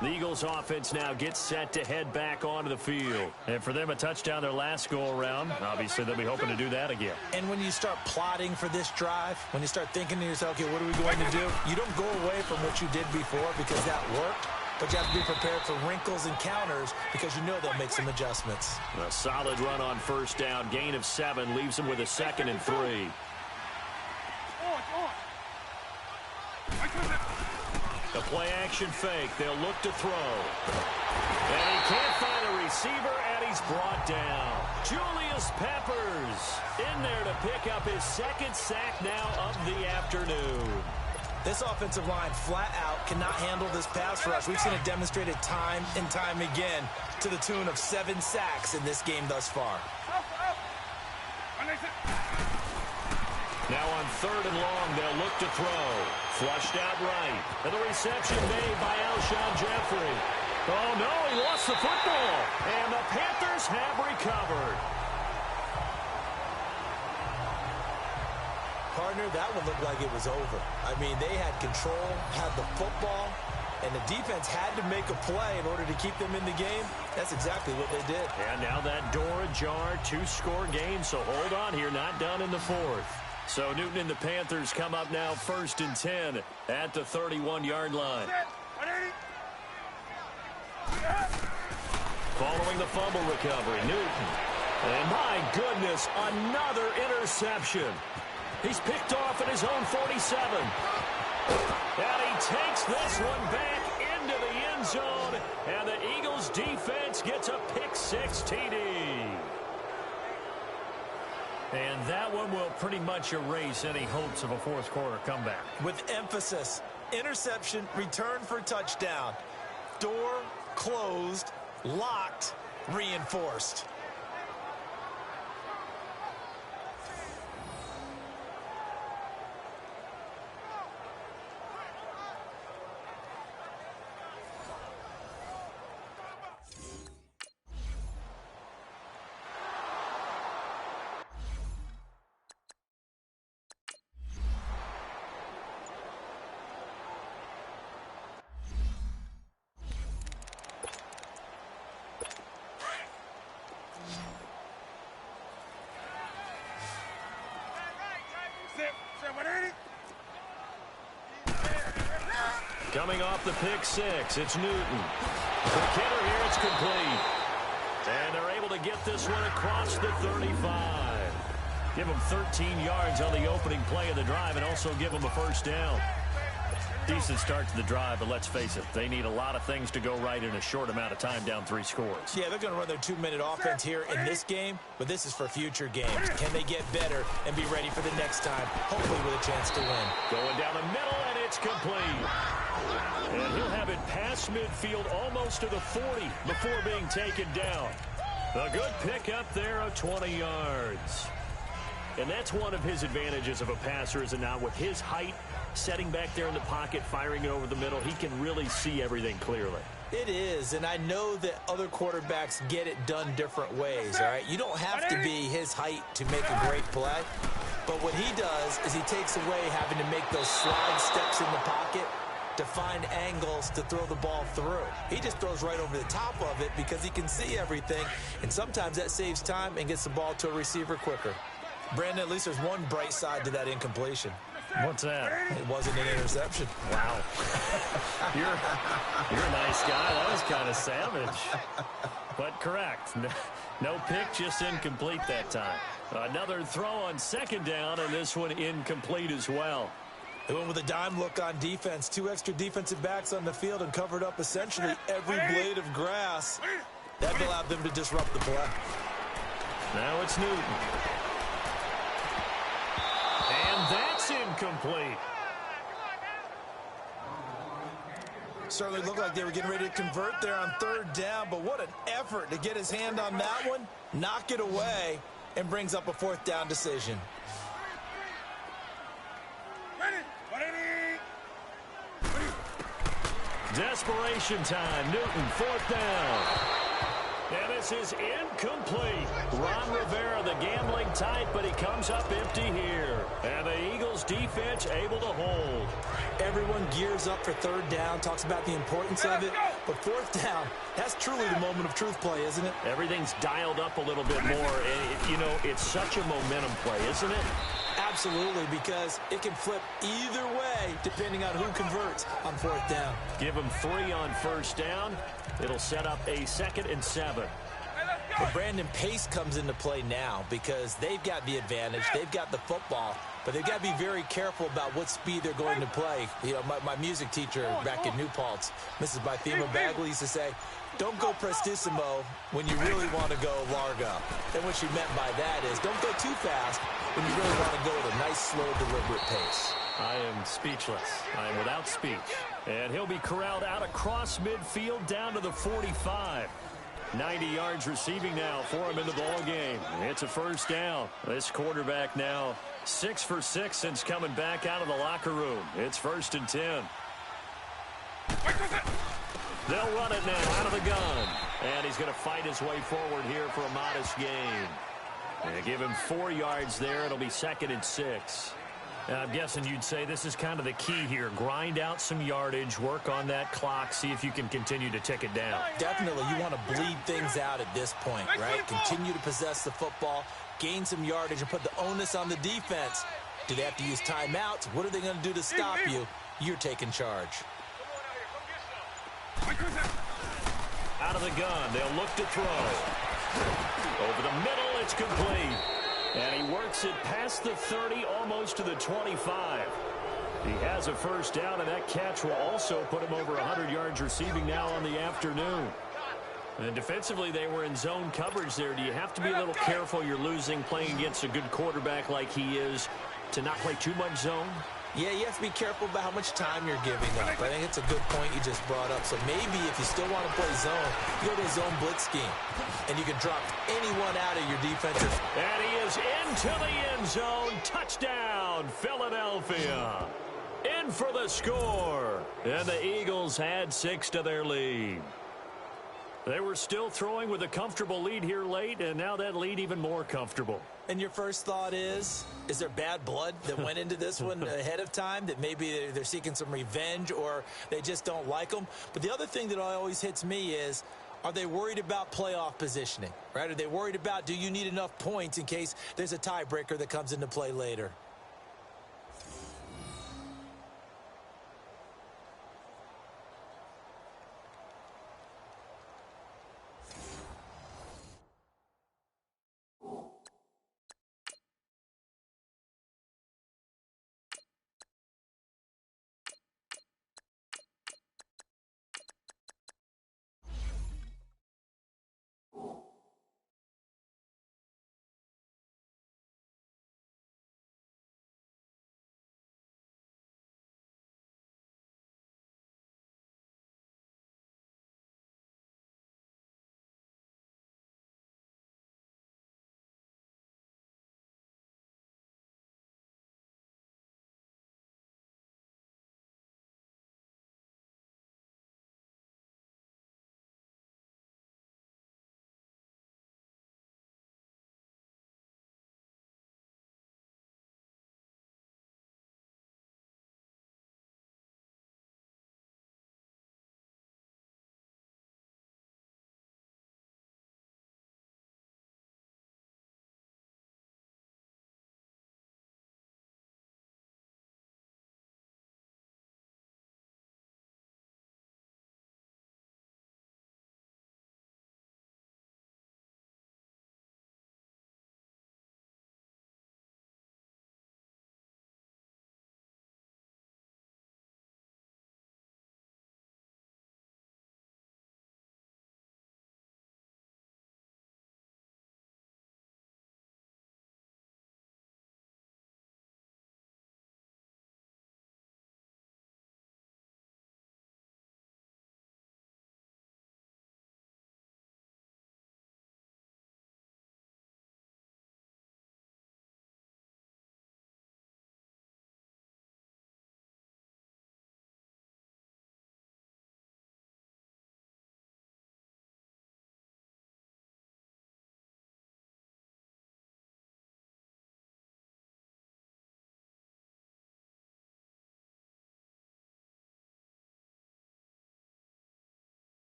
The Eagles offense now gets set to head back onto the field. And for them, a touchdown their last go-around. Obviously, they'll be hoping to do that again. And when you start plotting for this drive, when you start thinking to yourself, okay, what are we going to do? You don't go away from what you did before because that worked. But you have to be prepared for wrinkles and counters because you know they'll make some adjustments. A solid run on first down. Gain of 7 leaves them with a 2nd and 3. A play-action fake. They'll look to throw. And he can't find a receiver, and he's brought down. Julius Peppers in there to pick up his 2nd sack now of the afternoon. This offensive line flat out cannot handle this pass rush. We've seen it demonstrated time and time again to the tune of 7 sacks in this game thus far. Now on 3rd and long, they'll look to throw. Flushed out right. And the reception made by Alshon Jeffrey. Oh, no, he lost the football. And the Panthers have recovered. Partner, that one looked like it was over. I mean, they had control, had the football, and the defense had to make a play in order to keep them in the game. That's exactly what they did. And now that door ajar, 2-score game, so hold on here, not done in the 4th. So Newton and the Panthers come up now 1st and 10 at the 31-yard line. Following the fumble recovery, Newton. And my goodness, another interception. He's picked off at his own 47. And he takes this one back into the end zone. And the Eagles defense gets a pick-6 TD. And that one will pretty much erase any hopes of a 4th quarter comeback. With emphasis, interception, return for touchdown. Door closed, locked, reinforced. Coming off the pick-6, it's Newton. The kicker here, it's complete. And they're able to get this one across the 35. Give them 13 yards on the opening play of the drive and also give them a first down. Decent start to the drive, but let's face it, they need a lot of things to go right in a short amount of time, down 3 scores. Yeah, they're going to run their 2-minute offense here in this game, but this is for future games. Can they get better and be ready for the next time, hopefully with a chance to win? Going down the middle, and it's complete. And he'll have it past midfield almost to the 40 before being taken down. A good pickup there of 20 yards. And that's one of his advantages of a passer, is it not? With his height, setting back there in the pocket, firing it over the middle, he can really see everything clearly. It is, and I know that other quarterbacks get it done different ways, all right? You don't have to be his height to make a great play, but what he does is he takes away having to make those slide steps in the pocket to find angles to throw the ball through. He just throws right over the top of it because he can see everything, and sometimes that saves time and gets the ball to a receiver quicker. Brandon, at least there's one bright side to that incompletion. What's that? It wasn't an interception. Wow. You're a nice guy. That was kind of savage. But correct. No pick, just incomplete that time. Another throw on second down, and this one incomplete as well. They went with a dime look on defense. 2 extra defensive backs on the field and covered up essentially every blade of grass. That allowed them to disrupt the play. Now it's Newton. And that's incomplete. Certainly looked like they were getting ready to convert there on third down, but what an effort to get his hand on that one, knock it away, and brings up a fourth down decision. Desperation time. Newton, fourth down. And this is incomplete. Ron Rivera, the gambling type, but he comes up empty here. And the Eagles defense able to hold. Everyone gears up for third down, talks about the importance of it, but fourth down, that's truly the moment of truth play, isn't it? Everything's dialed up a little bit more. And, you know, it's such a momentum play, isn't it? Absolutely, because it can flip either way depending on who converts on fourth down. Give them 3 on first down. It'll set up a 2nd and 7. But Brandon, pace comes into play now because they've got the advantage. They've got the football, but they've got to be very careful about what speed they're going to play. You know, my music teacher back in New Paltz, Mrs. Bythema Bagley, used to say, don't go prestissimo when you really want to go largo. And what she meant by that is don't go too fast when you really want to go at a nice, slow, deliberate pace. I am speechless. I am without speech. And he'll be corralled out across midfield down to the 45. 90 yards receiving now for him in the ball game. It's a first down. This quarterback now 6 for 6 since coming back out of the locker room. It's 1st and 10. They'll run it now out of the gun. And he's going to fight his way forward here for a modest gain. And give him 4 yards there. It'll be 2nd and 6. I'm guessing you'd say this is kind of the key here. Grind out some yardage, work on that clock, see if you can continue to tick it down. Definitely. You want to bleed things out at this point, right? Continue to possess the football, gain some yardage, and put the onus on the defense. Do they have to use timeouts? What are they going to do to stop you? You're taking charge. Out of the gun, they'll look to throw. Over the middle, it's complete. And he works it past the 30, almost to the 25. He has a first down, and that catch will also put him over 100 yards receiving now on the afternoon. And defensively, they were in zone coverage there. Do you have to be a little careful? You're losing playing against a good quarterback like he is to not play too much zone? Yeah, you have to be careful about how much time you're giving up. I think it's a good point you just brought up. So maybe if you still want to play zone, you go to a zone blitz scheme. And you can drop anyone out of your defensive. And he is into the end zone. Touchdown, Philadelphia. In for the score. And the Eagles add 6 to their lead. They were still throwing with a comfortable lead here late, and now that lead even more comfortable. And your first thought is there bad blood that went into this one ahead of time, that maybe they're seeking some revenge or they just don't like them? But the other thing that always hits me is, are they worried about playoff positioning, right? Are they worried about, do you need enough points in case there's a tiebreaker that comes into play later?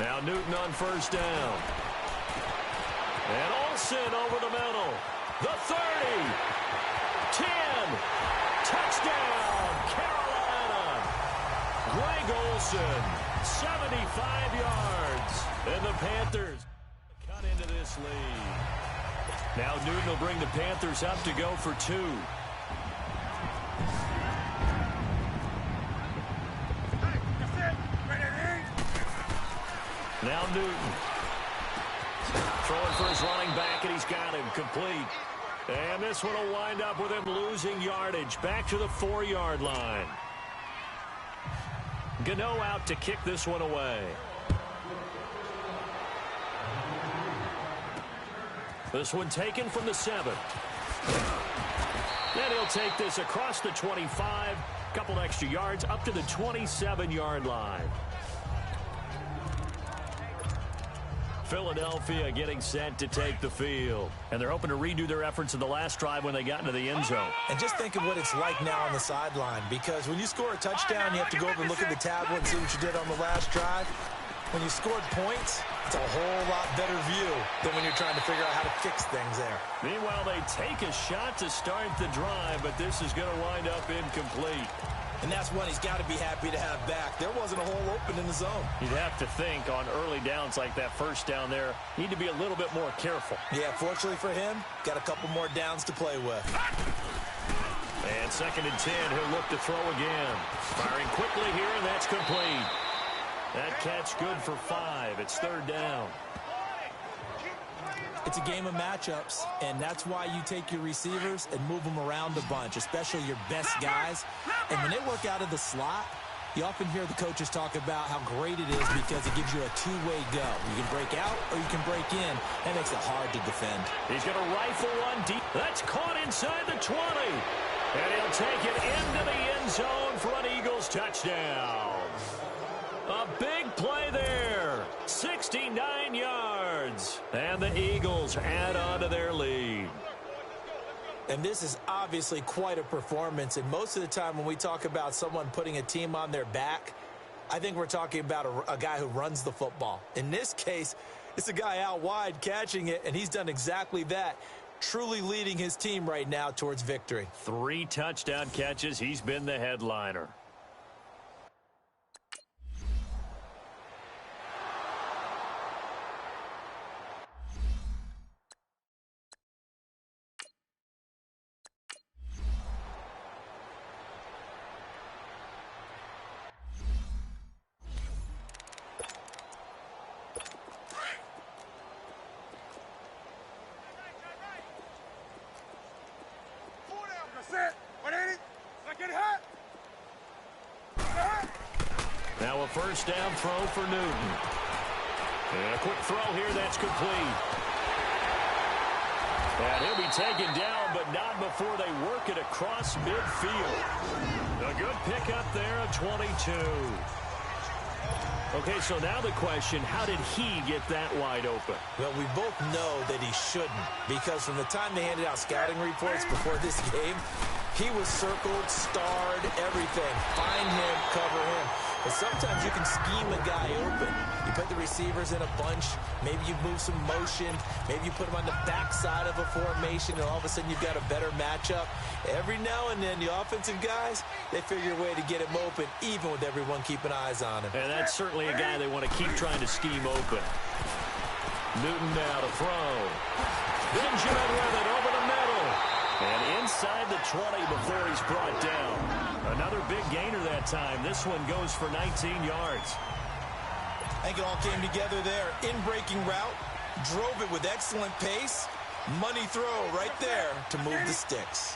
Now Newton on first down. And Olsen over the middle. The 30. 10. Touchdown, Carolina. Greg Olsen, 75 yards. And the Panthers cut into this lead. Now Newton will bring the Panthers up to go for 2. Now Newton. Throwing for his running back, and he's got him complete. And this one will wind up with him losing yardage. Back to the 4-yard line. Gano out to kick this one away. This one taken from the 7. And he'll take this across the 25. Couple extra yards up to the 27-yard line. Philadelphia getting set to take the field. And they're hoping to redo their efforts in the last drive when they got into the end zone. And just think of what it's like now on the sideline, because when you score a touchdown, you have to go over and look at the tablet and see what you did on the last drive. When you scored points, it's a whole lot better view than when you're trying to figure out how to fix things there. Meanwhile, they take a shot to start the drive, but this is going to wind up incomplete. And that's one he's got to be happy to have back. There wasn't a hole open in the zone. You'd have to think on early downs like that first down there, need to be a little bit more careful. Yeah, fortunately for him, got a couple more downs to play with. And 2nd and 10, he'll look to throw again. Firing quickly here, and that's complete. That catch good for 5. It's 3rd down. It's a game of matchups, and that's why you take your receivers and move them around a bunch, especially your best guys. And when they work out of the slot, you often hear the coaches talk about how great it is because it gives you a two-way go. You can break out or you can break in. That makes it hard to defend. He's going to rifle one deep. That's caught inside the 20. And he'll take it into the end zone for an Eagles touchdown. A big play there. 69 yards. And the Eagles add on to their lead. And this is obviously quite a performance. And most of the time when we talk about someone putting a team on their back, I think we're talking about a guy who runs the football. In this case, it's a guy out wide catching it, and he's done exactly that. Truly leading his team right now towards victory. 3 touchdown catches. He's been the headliner. Now a first down throw for Newton. And a quick throw here that's complete. And he'll be taken down, but not before they work it across midfield. A good pickup there of 22. Okay, so now the question, how did he get that wide open? Well, we both know that he shouldn't, because from the time they handed out scouting reports before this game, he was circled, starred, everything. Find him, cover him. But sometimes you can scheme a guy open. You put the receivers in a bunch. Maybe you move some motion. Maybe you put them on the backside of a formation, and all of a sudden you've got a better matchup. Every now and then, the offensive guys, they figure a way to get him open, even with everyone keeping eyes on him. And that's certainly a guy they want to keep trying to scheme open. Newton now to throw. Benjamin with it over the middle. And inside the 20 before he's brought down. Another big gainer that time. This one goes for 19 yards. I think it all came together there. In-breaking route, drove it with excellent pace. Money throw right there to move the sticks.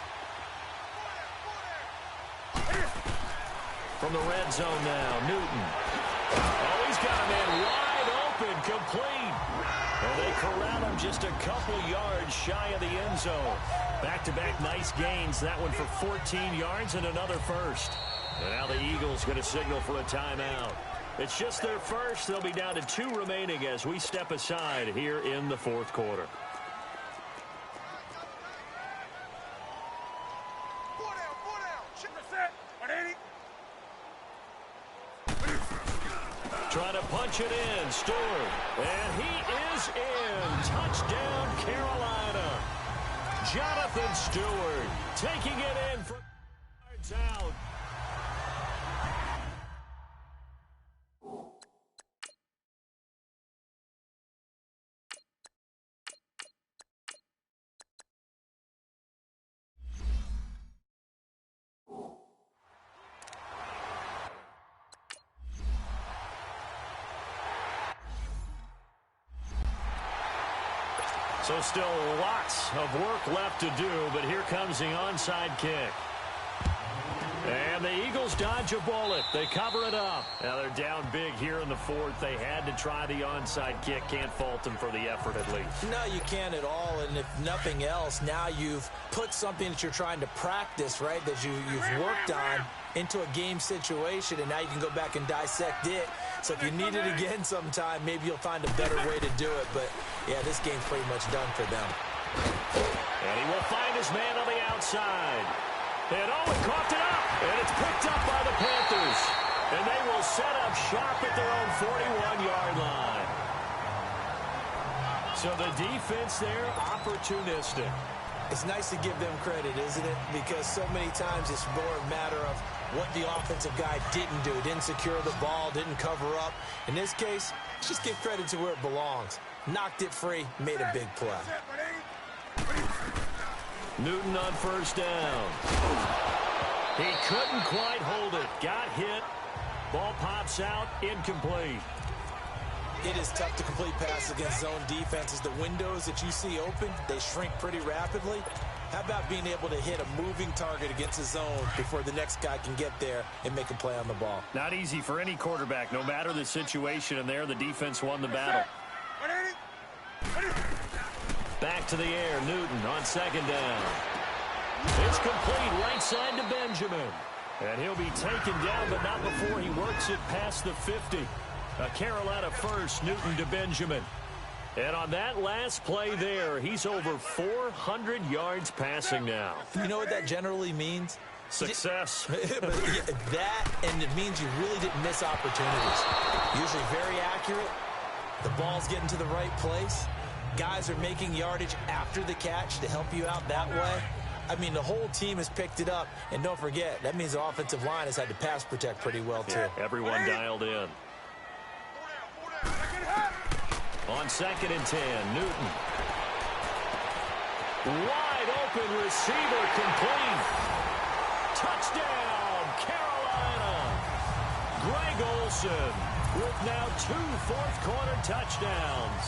From the red zone now, Newton. Oh, he's got a man wide open, complete. And they corral him just a couple yards shy of the end zone. Back-to-back nice gains. That one for 14 yards and another first. And now the Eagles going to signal for a timeout. It's just their first. They'll be down to 2 remaining as we step aside here in the 4th quarter. Trying to punch it in, Stewart. And he is in. Touchdown, Carolina. Jonathan Stewart taking it in from yards out. So still lots of work left to do, but here comes the onside kick. And the Eagles dodge a bullet. They cover it up. Now they're down big here in the fourth. They had to try the onside kick. Can't fault them for the effort at least. No, you can't at all. And if nothing else, now you've put something that you're trying to practice, right, that you've worked on into a game situation, and now you can go back and dissect it. So if you need it again sometime, maybe you'll find a better way to do it. But, yeah, this game's pretty much done for them. And he will find his man on the outside. And Owen coughed it up. And it's picked up by the Panthers. And they will set up shop at their own 41-yard line. So the defense there, opportunistic. It's nice to give them credit, isn't it? Because so many times it's more a matter of what the offensive guy didn't do. Didn't secure the ball, didn't cover up. In this case, just give credit to where it belongs. Knocked it free, made a big play. Newton on first down. He couldn't quite hold it. Got hit. Ball pops out, incomplete. It is tough to complete passes against zone defenses. The windows that you see open, they shrink pretty rapidly. How about being able to hit a moving target against a zone before the next guy can get there and make a play on the ball? Not easy for any quarterback, no matter the situation, and there the defense won the battle. Back to the air, Newton on second down. It's complete, right side to Benjamin. And he'll be taken down, but not before he works it past the 50. A Carolina first, Newton to Benjamin. And on that last play there, he's over 400 yards passing now. You know what that generally means? Success. That, and it means you really didn't miss opportunities. Usually very accurate. The ball's getting to the right place. Guys are making yardage after the catch to help you out that way. I mean, the whole team has picked it up. And don't forget, that means the offensive line has had to pass protect pretty well, too. Yeah, everyone dialed in. On 2nd and 10, Newton. Wide open receiver, complete. Touchdown, Carolina. Greg Olsen with now 2 fourth-quarter touchdowns.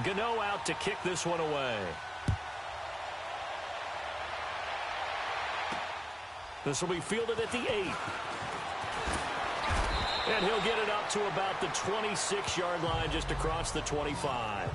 Gano out to kick this one away. This will be fielded at the 8. And he'll get it up to about the 26-yard line, just across the 25.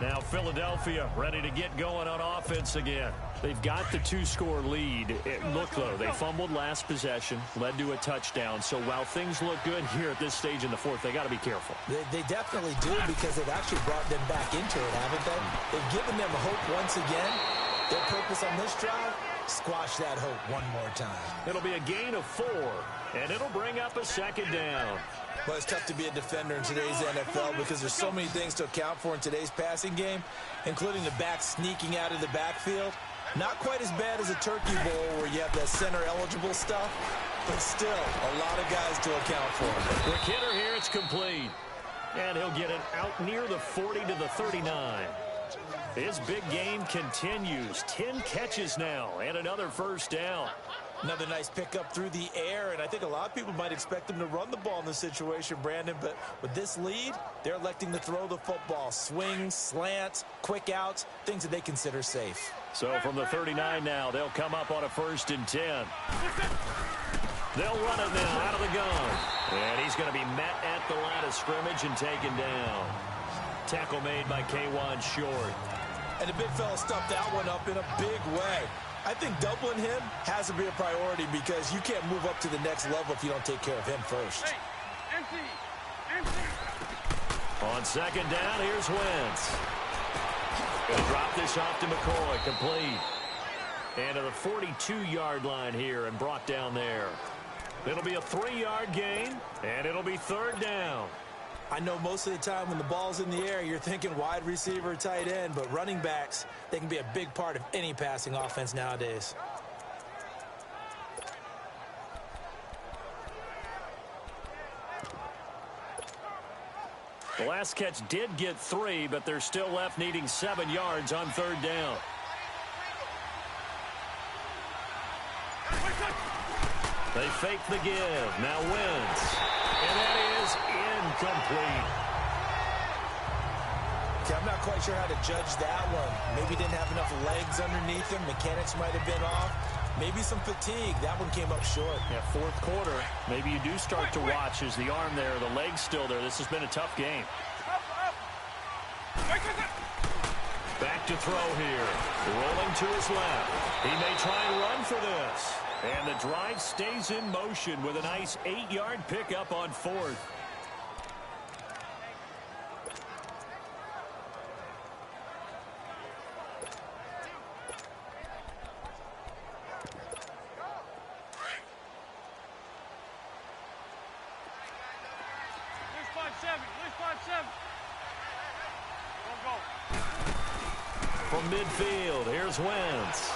Now Philadelphia ready to get going on offense again. They've got the 2-score lead. Look, though, they fumbled last possession, led to a touchdown. So while things look good here at this stage in the fourth, they got to be careful. They definitely do, because they've actually brought them back into it, haven't they? They've given them hope once again. Their purpose on this drive, squash that hope one more time. It'll be a gain of 4, and it'll bring up a 2nd down. Well, it's tough to be a defender in today's NFL because there's so many things to account for in today's passing game, including the back sneaking out of the backfield. Not quite as bad as a turkey bowl where you have that center-eligible stuff, but still a lot of guys to account for. Quick hitter here, it's complete. And he'll get it out near the 40 to the 39. His big game continues. 10 catches now and another first down. Another nice pickup through the air, and I think a lot of people might expect them to run the ball in this situation, Brandon, but with this lead, they're electing to throw the football. Swings, slants, quick outs, things that they consider safe. So from the 39 now, they'll come up on a 1st and 10. They'll run it now out of the gun. And he's going to be met at the line of scrimmage and taken down. Tackle made by K'Wan Short. And the big fella stuffed that one up in a big way. I think doubling him has to be a priority because you can't move up to the next level if you don't take care of him first. Hey, empty. Empty. On second down, here's Wentz. Going to drop this off to McCoy, complete. And to the 42-yard line here and brought down there. It'll be a 3-yard gain, and it'll be third down. I know most of the time when the ball's in the air, you're thinking wide receiver, tight end, but running backs, they can be a big part of any passing offense nowadays. The last catch did get 3, but they're still left needing 7 yards on third down. They fake the give. Now Wentz. And that is incomplete. Okay, I'm not quite sure how to judge that one. Maybe didn't have enough legs underneath him. Mechanics might have been off. Maybe some fatigue. That one came up short. Yeah, fourth quarter. Maybe you do start to watch as the arm there, the leg's still there. This has been a tough game. Back to throw here. Rolling to his left. He may try and run for this. And the drive stays in motion with a nice 8-yard pickup on fourth. From midfield, here's Wentz.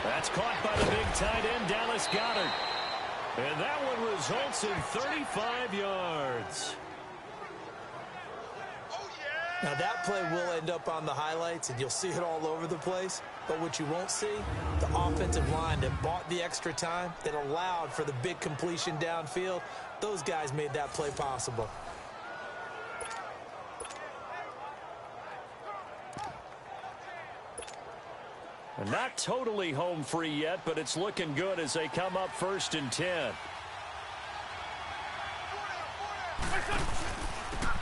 That's caught by the big tight end, Dallas Goedert. And that one results in 35 yards. Now that play will end up on the highlights, and you'll see it all over the place. But what you won't see, the offensive line that bought the extra time, that allowed for the big completion downfield, those guys made that play possible. And not totally home free yet, but it's looking good as they come up 1st and 10.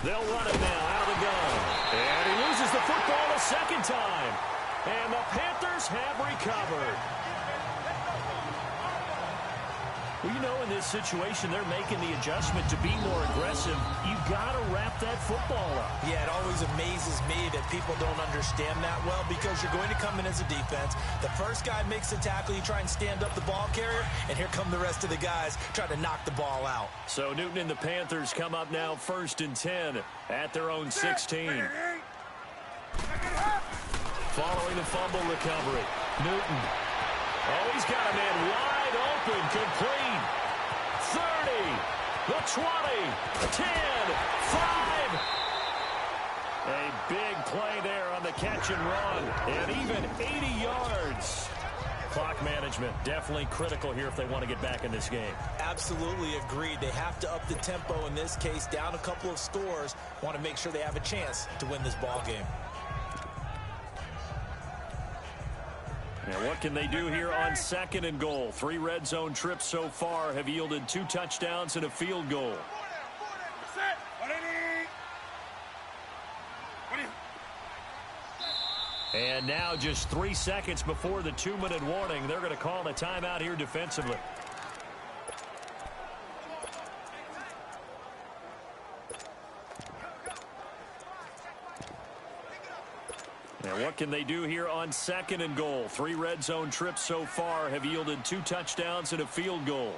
They'll run it now out of the gun. And he loses the football a second time. And the Panthers have recovered. Well, you know, in this situation, they're making the adjustment to be more aggressive. You've got to wrap that football up. Yeah, it always amazes me that people don't understand that well because you're going to come in as a defense. The first guy makes the tackle, you try and stand up the ball carrier, and here come the rest of the guys trying to knock the ball out. So Newton and the Panthers come up now 1st and 10 at their own 16. Following the fumble recovery, Newton. Oh, he's got a man wide open, complete. 30, the 20, 10, 5. A big play there on the catch and run, and even 80 yards. Clock management definitely critical here if they want to get back in this game. Absolutely agreed. They have to up the tempo in this case, down a couple of scores. Want to make sure they have a chance to win this ball game. Now, what can they do here on 2nd and goal? 3 red zone trips so far have yielded 2 touchdowns and a field goal. And now just 3 seconds before the 2-minute warning, they're going to call a timeout here defensively. Now, what can they do here on 2nd and goal? 3 red zone trips so far have yielded 2 touchdowns and a field goal.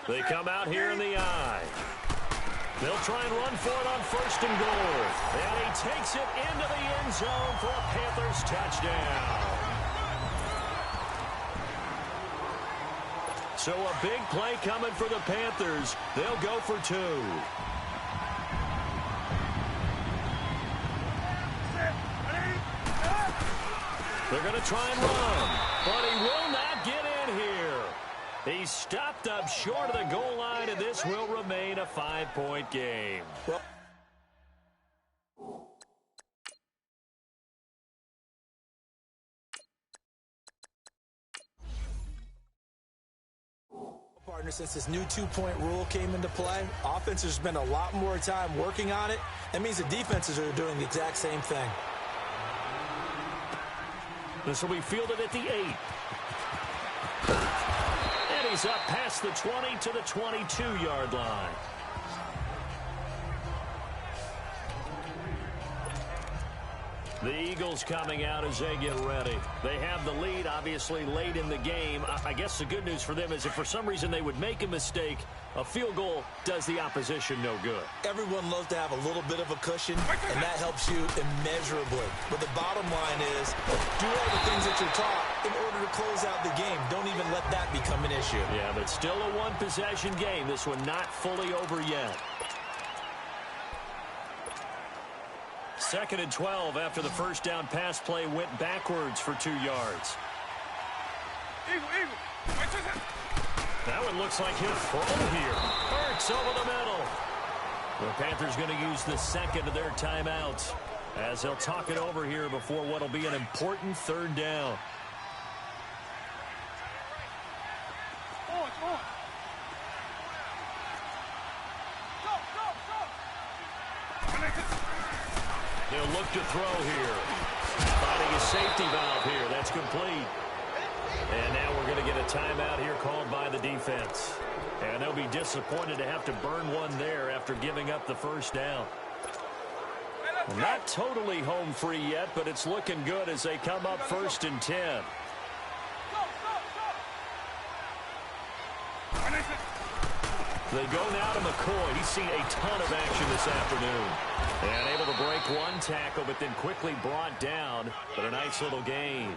They come out here in the eye. They'll try and run for it on 1st and goal. And he takes it into the end zone for a Panthers touchdown. So a big play coming for the Panthers. They'll go for 2. They're going to try and run, but he will not get in here. He's stopped up short of the goal line, and this will remain a 5-point game. Well, partner, since this new two-point rule came into play, offenses spend a lot more time working on it. That means the defenses are doing the exact same thing. This will be fielded at the 8. And he's up past the 20 to the 22-yard line. The Eagles coming out as they get ready. They have the lead, obviously, late in the game. I guess the good news for them is if for some reason they would make a mistake, a field goal does the opposition no good. Everyone loves to have a little bit of a cushion, and that helps you immeasurably. But the bottom line is, do all the things that you're taught in order to close out the game. Don't even let that become an issue. Yeah, but still a one-possession game. This one not fully over yet. 2nd and 12 after the first down pass play went backwards for 2 yards. That one looks like he'll throw here. Hurts over the middle. The Panthers going to use the second of their timeouts as they'll talk it over here before what will be an important 3rd down. They'll look to throw here. Finding a safety valve here. That's complete. And now we're going to get a timeout here called by the defense. And they'll be disappointed to have to burn one there after giving up the first down. Not totally home free yet, but it's looking good as they come up 1st and 10. They go now to McCoy. He's seen a ton of action this afternoon. And able to break one tackle, but then quickly brought down. But a nice little gain.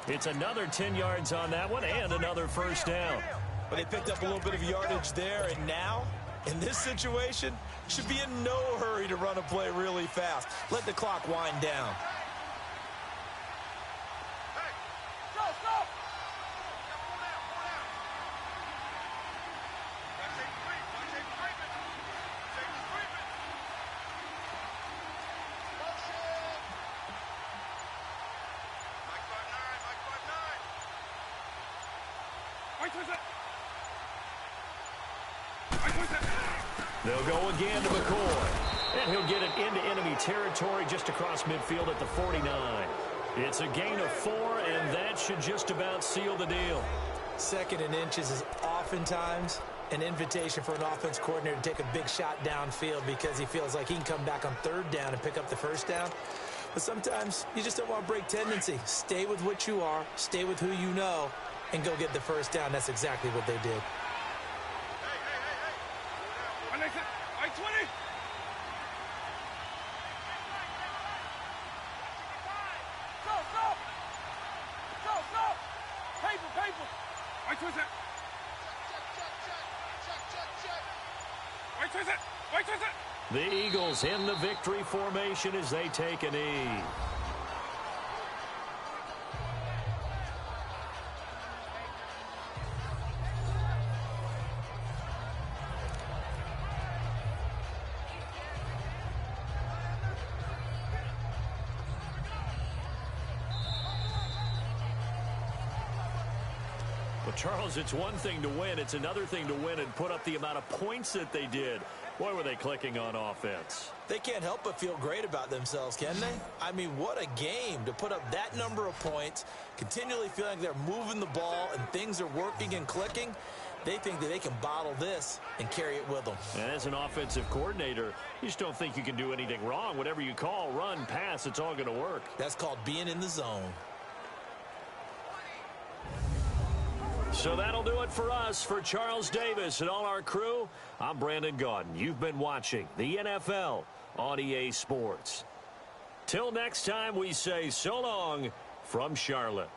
It's another 10 yards on that one and another first down. But they picked up a little bit of yardage there, and now, in this situation, should be in no hurry to run a play really fast. Let the clock wind down. They'll go again to McCoy. And he'll get it into enemy territory just across midfield at the 49. It's a gain of 4, and that should just about seal the deal. 2nd and inches is oftentimes an invitation for an offense coordinator to take a big shot downfield because he feels like he can come back on 3rd down and pick up the first down. But sometimes you just don't want to break tendency. Stay with what you are, stay with who you know, and go get the first down. That's exactly what they did. The Eagles in the victory formation as they take a knee. Well, Charles, it's one thing to win. It's another thing to win and put up the amount of points that they did. Boy, were they clicking on offense. They can't help but feel great about themselves, can they? I mean, what a game to put up that number of points, continually feeling like they're moving the ball and things are working and clicking. They think that they can bottle this and carry it with them. And as an offensive coordinator, you just don't think you can do anything wrong. Whatever you call, run, pass, it's all going to work. That's called being in the zone. So that'll do it for us. For Charles Davis and all our crew, I'm Brandon Gaudin. You've been watching the NFL on EA Sports. Till next time, we say so long from Charlotte.